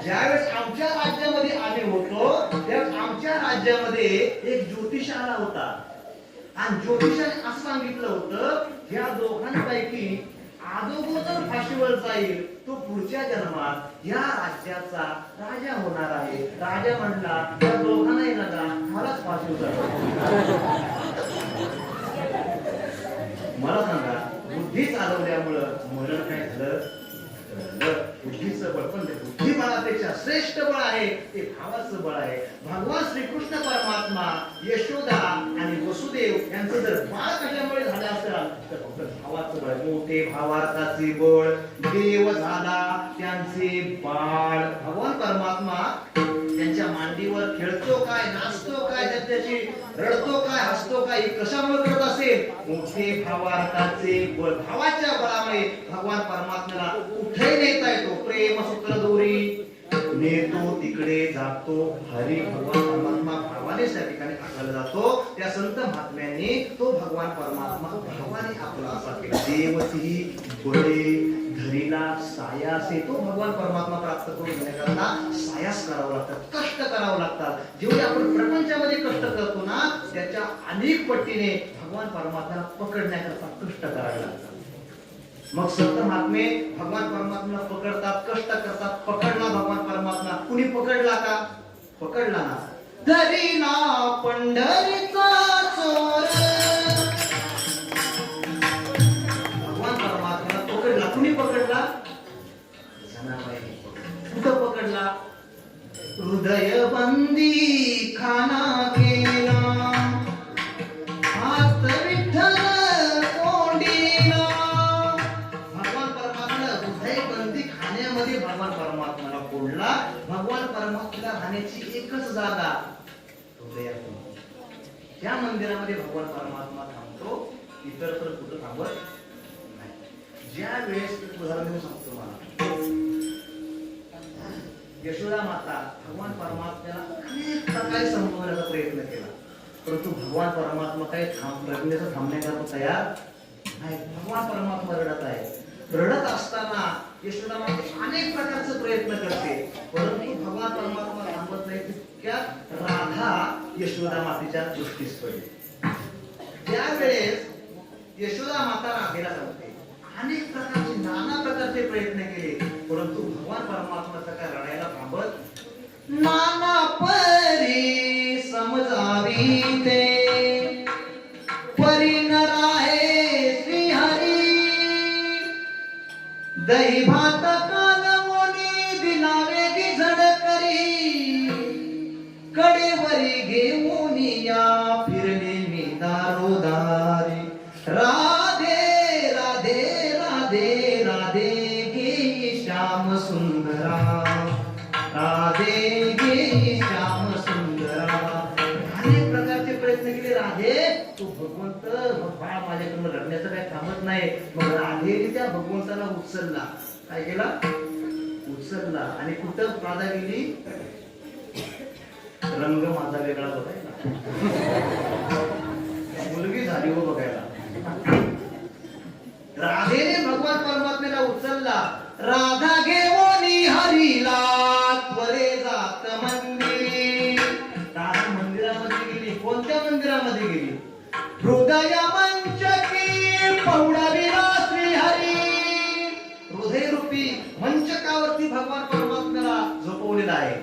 ज्यावेळेस आमच्या राज्यामध्ये आम्ही होतो त्यावेळेस आमच्या राज्यामध्ये एक ज्योतिषाला होता आणि ज्योतिषाने असं सांगितलं होतं या दोघांपैकी अगोदर फाशीवर जाईल तो पुढच्या जन्मात या राज्याचा राजा होणार आहे. राजा म्हणला त्या दोघांनाही नका, मलाच फाशीवर मला सांगा बुद्धी चालवल्यामुळं मरण काय झालं? बुद्धीचं बळ, पण ते बुद्धिबळापेक्षा श्रेष्ठ बळ आहे ते भावाचं बळ आहे. भगवान श्रीकृष्ण परमात्मा, यशोदा आणि वसुदेव यांचं जर बाळ कशामुळे झालं असेल तर फक्त भावाचं बळ. मोठे भावार्थाचे बळ, देव झाला त्यांचे बाळ. भगवान परमात्मा त्यांच्या मांडीवर खेळतो काय, नाचतो काय, त्याच्याशी रडतो काय, हसतो काय, कशामुळे करत असेल? मोठे भावार्थाचे बळ. भावाच्या बळामुळे भगवान परमात्म्याला कुठे नेता येतो. प्रेम सूत्र दोरी नेतो तिकडे जातो हरी. भगवान परमात्मा भावाने त्या ठिकाणी आठवला जातो. त्या संत महात्म्यांनी तो भगवान परमात्मा भावाने आपला असा केला. देवती बळे धरीला सायासे. तो भगवान परमात्मा प्राप्त करून घेण्याकरता सायास करावं लागतात, कष्ट करावं लागतात. जेवढे आपण प्रपंचामध्ये कष्ट करतो ना त्याच्या अनेक पटीने भगवान परमात्म्याला पकडण्याकरता कष्ट करावे लागतात. मग संत महात्मे भगवान परमात्म्याला पकडतात, कष्ट करतात. पकडला भगवान परमात्मा, कुणी पकडला का? पकडला ना. धरीला पंढरीचा चोर. भगवान परमात्म्याला पकडला, कुणी पकडला? जनाबाईने. कुठं पकडला? हृदय बंदी खाना केला, हात विठ्ठल कोंडीला. भगवान परमात्म्याला हृदय बंदी खाण्यामध्ये भगवान परमात्म्याला कोंडला. भगवान परमात्म्याला राहण्याची एकच जागा हृदयातून. त्या मंदिरामध्ये भगवान परमात्मा थांबतो, इतर तर कुठं थांबत नाही. ज्या वेळेस उदाहरण देऊन सांगतो मला, यशोदा माता भगवान परमात्म्याला अनेक प्रकारे संपवण्याचा प्रयत्न केला, परंतु भगवान परमात्मा काही प्रज्ञेचं थांबण्याकरता तयार नाही. भगवान परमात्मा रडत आहे. रडत असताना यशोदा माता अनेक प्रकारचे प्रयत्न करते, परंतु भगवान परमात्मा थांबत नाही. तितक्यात राधा यशोदा मातेच्या दृष्टीस पडली. त्यावेळेस यशोदा माता राधेला सांगते. अनेक प्रकारचे नाना प्रकारचे प्रयत्न केले, परंतु भगवान परमात्माचा काय रडायला थांबत. नाना परी समजावी ते परी न राहे श्रीहरी. दही भात कालवणी दिलावे की झडकरी. कडेवरी घेऊन या फिरले मी दारोदारी. राधे राधे राधे राधे गे श्याम सुंदरा. राधे गे श्याम सुंदरा. अनेक प्रकारचे प्रयत्न केले. राधे तू भगवंत बाळा माझ्याकडून रडण्याचं काही थांबत नाही. मग राधेने त्या भगवंताला उचलला. काय केला? उचलला आणि कुठं राधा गेली? रंग माझा वेगळा बघायला. मुलगी झाली हो बघायला. राधेने भगवान परमात्म्याला उचलला. राधा घेऊन हरीला त्वरे जात मंदिरी. राधा मंदिरामध्ये गेली. कोणत्या मंदिरामध्ये गेली? हृदय मंचकी पौडविला श्रीहरी. हृदय रूपी मंचकावरती भगवान परमात्म्याला झोपवलेला आहे.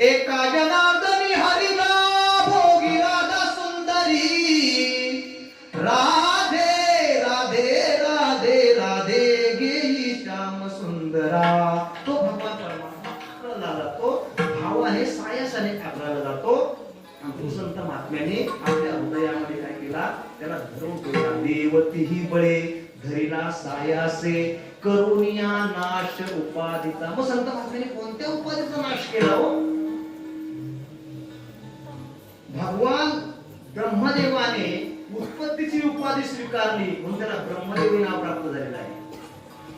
एका जनार्दनी हरिला भोगी राधा सुंदरी. राधे राधे राधे राधे गेली श्याम सुंदरा. तो भगवान परमात्मा आकळला जातो, भावाने सायासाने आकळला जातो. आणि संत महात्म्याने आपल्या हृदयामध्ये काय केला? त्याला धरून ठेवला. देवती ही बळे धरीला सायासे करुणिया नाश उपाधीचा. मग संत महात्म्याने कोणत्या उपाधीचा नाश केला हो? भगवान ब्रह्मदेवाने उत्पत्तीची उपाधी स्वीकारली म्हणून त्याला ब्रह्मदेव नाव प्राप्त झालेलं आहे.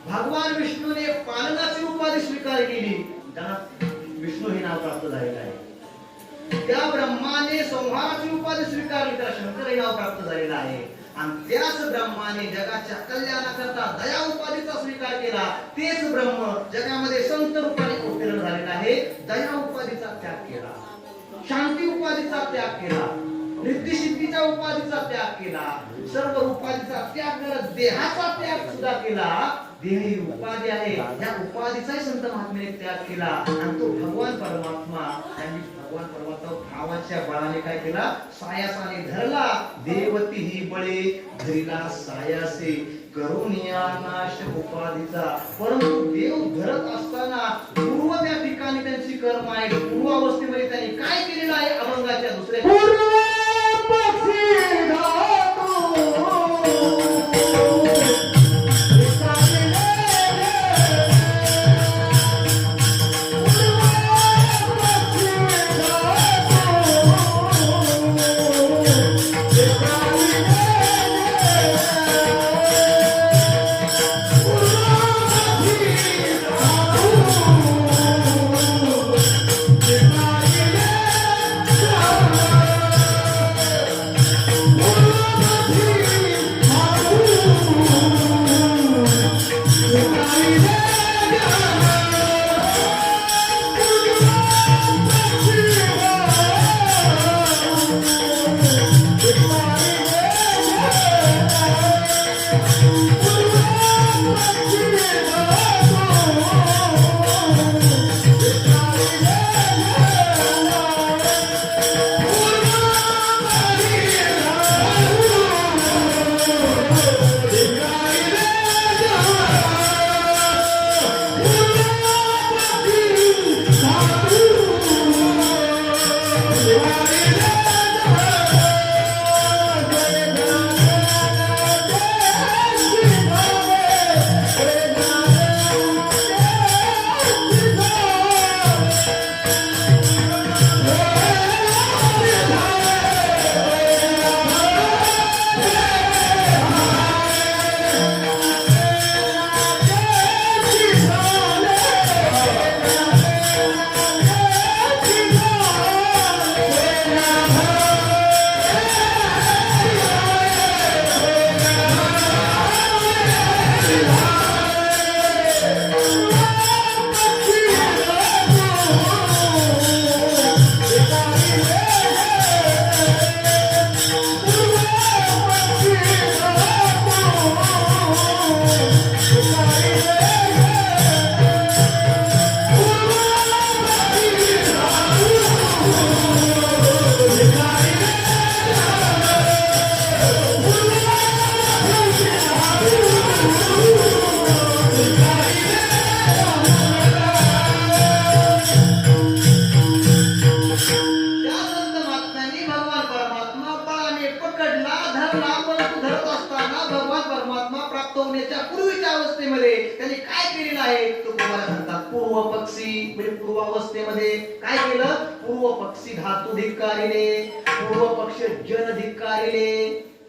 भगवान विष्णूने पालनाची उपाधी स्वीकार केली, त्याला विष्णू हे नाव प्राप्त झालेलं आहे. त्या ब्रह्माने संहाराची उपाधी स्वीकारली, त्याला शंकर हे नाव प्राप्त झालेलं आहे. आणि त्याच ब्रह्माने जगाच्या कल्याणाकरता दया उपाधीचा स्वीकार केला. तेच ब्रह्म जगामध्ये संत रूपाने अवतरण झालेला आहे. दया उपाधीचा त्याग केला, शांती उपाधीचा त्याग केला, रिद्धी सिद्धीच्या उपाधीचा त्याग केला, सर्व उपाधीचा त्याग करत देहाचा त्याग सुद्धा केला. देह ही उपाधी आहे, या उपाधीचाही संत महात्म्याने त्याग केला. आणि तो भगवान परमात्मा त्यांनी भगवान परमात्मा भावाच्या बळाने काय केला? सायासाने धरला. देवती ही बळे धरीला सायासे करून या नाश उपाधीचा. परंतु देव धरत असताना पूर्व त्या ठिकाणी त्यांची कर्म आहे. पूर्व अवस्थेमध्ये त्यांनी काय केलेलं आहे? अभंगाच्या दुसऱ्या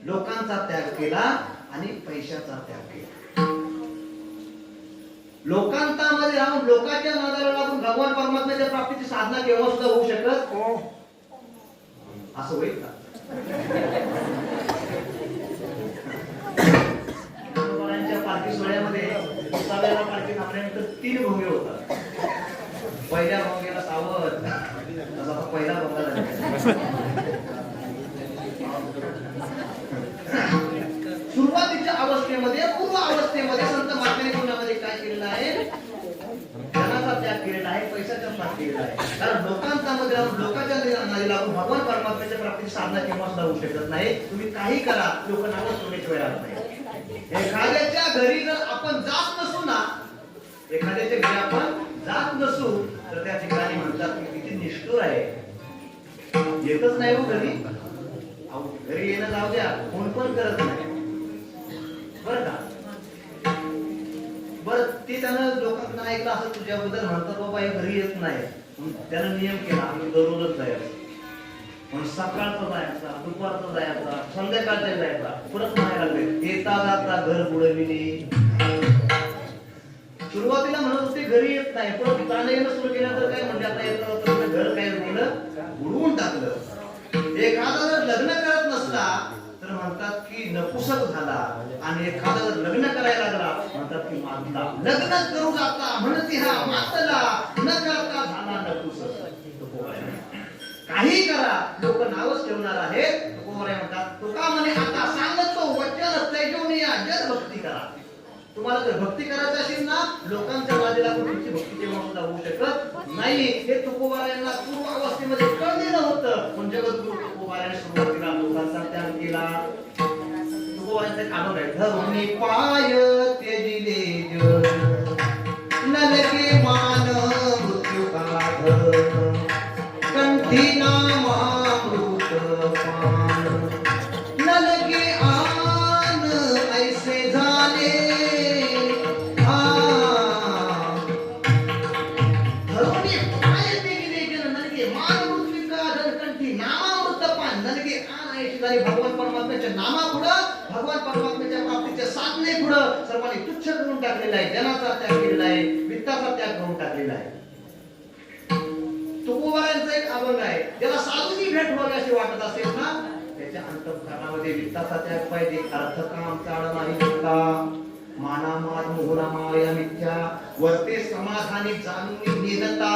लोकांचा त्याग केला आणि पैशाचा त्याग केला. लोकांतामध्ये राहून लोकांच्या नादाला लागून भगवान परमात्म्याच्या प्राप्तीची साधना केव्हा सुद्धा होऊ शकत असं होईल का? पालखी सोहळ्यामध्ये 7व्या पालखीत आपल्यानंतर 3 भोंगे होतात. पहिल्या भोंग्याला सावध असा पहिला भोंगा झाला. सुरुवातीच्या अवस्थेमध्ये पूर्व अवस्थेमध्ये संत महात्म्याने जीवनामध्ये काय केलेलं आहे? धनाचा त्याग केलेला आहे, पैशाचा त्याग केलेला आहे. कारण लोकांचा मध्ये लोकांच्या नादी लागून भगवान परमात्म्याच्या प्राप्तीची साधना केव्हा सुद्धा होऊ शकत नाही. तुम्ही काही करा, लोक नावच ठेवण्याची वेळ आली नाही. एखाद्याच्या घरी जर आपण जात नसू ना, एखाद्याच्या घरी आपण जात नसू तर त्या ठिकाणी म्हणतात की किती निष्ठुर आहे, येतच नाही हो घरी. घरी येणं जाऊ द्या, फोन पण करत नाही बरं का. बरं ते त्यानं लोकांना ऐकलं असं तुझ्याबद्दल म्हणतात, बाबा हे घरी येत नाही. त्यानं नियम केला, आम्ही दररोजच जायचं. पण सकाळचा जायचा, दुपारचा जायचा, संध्याकाळचा जायचा, परत नाही लागले. येता जाता घर बुडविली. सुरुवातीला म्हणत होते घरी येत नाही, पण जाणं येणं सुरू केल्यानंतर काय म्हणजे आता येतं घर काय केलं, बुडवून टाकलं. एखादा जर लग्न करत नसला तर म्हणतात की नपुसक झाला, आणि एखादा जर लग्न करायला लागला म्हणतात की मातला. लग्न करू जाता म्हणती हा मातला, न करता झाला नपुसक. काही करा, लोक नावच ठेवणार आहेत. तुकोबाराय म्हणतात, तुका म्हणे आता सांगतो वचन तैजोनिया जर भक्ती करा. तुम्हाला जर भक्ती करायची असेल ना, लोकांच्या नादीला तुमची भक्ती तेव्हा सुद्धा होऊ शकत नाही. हे तुकोबारायांना पूर्व अवस्थेमध्ये कळलेलं होतं. पण जगद्गुरु तुकोबारायांनी सुरुवातीला लोकांचा त्याग केला. तुकोबाराय तुकोबारांचं एक अभंग आहे. धरुणी पाय त्यजिले जन, नलके मान मृत्यू काढ, कंठी नामामृत पान, नलके आन ऐसे झाले. धरुणी पाय त्यजिले जन, नलके मान मृत्यू काढ, कंठी नामामृत पान, नलके आन ऐसे झाले. भगवान परमात्म्याच्या नामापुढं, भगवान परमात्म्याच्या प्राप्तीच्या साधने पुढं सर्वांनी तुच्छ करून टाकलेला आहे. जनाचा त्याग केलेला आहे, वित्ताचा त्याग करून टाकलेला आहे. तुकोबारांचा एक अभंग आहे. त्याला साधूची भेट व्हावी अशी वाटत असेल ना, त्याच्या अंतःकरणामध्ये वित्ताचा त्याग पाहिजे. अर्थकाम चाळ नाही वित्ता, मानामार मोहना माया मिथ्या, वर्ते समाधानी जाणून निधता,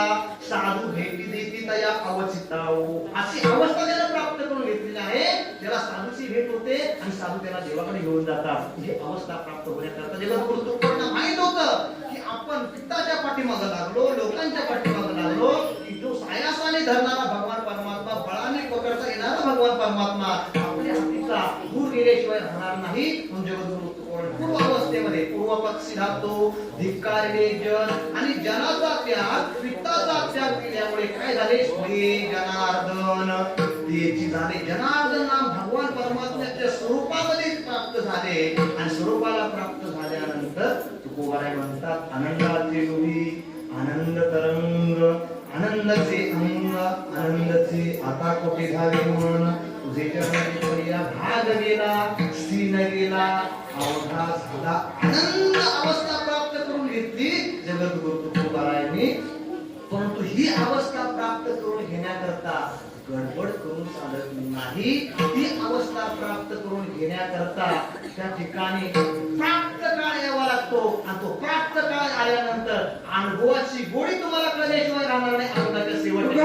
साधू भेटी देती तया अवचिताओ. अशी अवस्था त्याला प्राप्त करून घेतलेली आहे. त्याला साधूची भेट होते आणि साधू त्याला देवाकडे घेऊन जातात. ही अवस्था प्राप्त होण्याकरता जगद्गुरु तुकोबारांना माहित होतं की आपण पित्ताच्या पाठीमागे लागलो, लोकांच्या पाठीमागे लागलो, की जो सायासाने धरणारा भगवान परमात्मा, बळाने पकडता येणारा भगवान परमात्मा आपल्या हातीचा दूर गेल्याशिवाय राहणार नाही. म्हणून जगद्गुरु पूर्व अवस्थेमध्ये पूर्व पक्षी धातो, धिक्कारिले जन आणि जनाचा त्याग, पित्ताचा त्याग केल्यामुळे काय झाले? स्वये जनार्दन त्याची झाले. जनार्दन नाम भगवान परमात्म्याच्या स्वरूपामध्ये प्राप्त झाले आणि स्वरूपाला प्राप्त झाल्यानंतर तुकोबाराय म्हणतात, आनंदाचे डोही, आनंद तरंग, आनंदाचे अंग, आनंदाचे आता कोठे झाले मन, तुझे चरणी भाग गेला, स्थिन गेला, अवघा झाला. आनंद अवस्था प्राप्त करून घेतली जगद्गुरु तुकोबारायांनी. परंतु ही अवस्था प्राप्त करून घेण्याकरता गडबड करून चालत नाही. ही अवस्था प्राप्त करून घेण्याकरता त्या ठिकाणी प्राप्त काळ यावा लागतो आणि तो प्राप्त काळ आल्यानंतर अनुभवाची गोडी तुम्हाला कळल्याशिवाय राहणार नाही. अनुभवाच्या शेवटी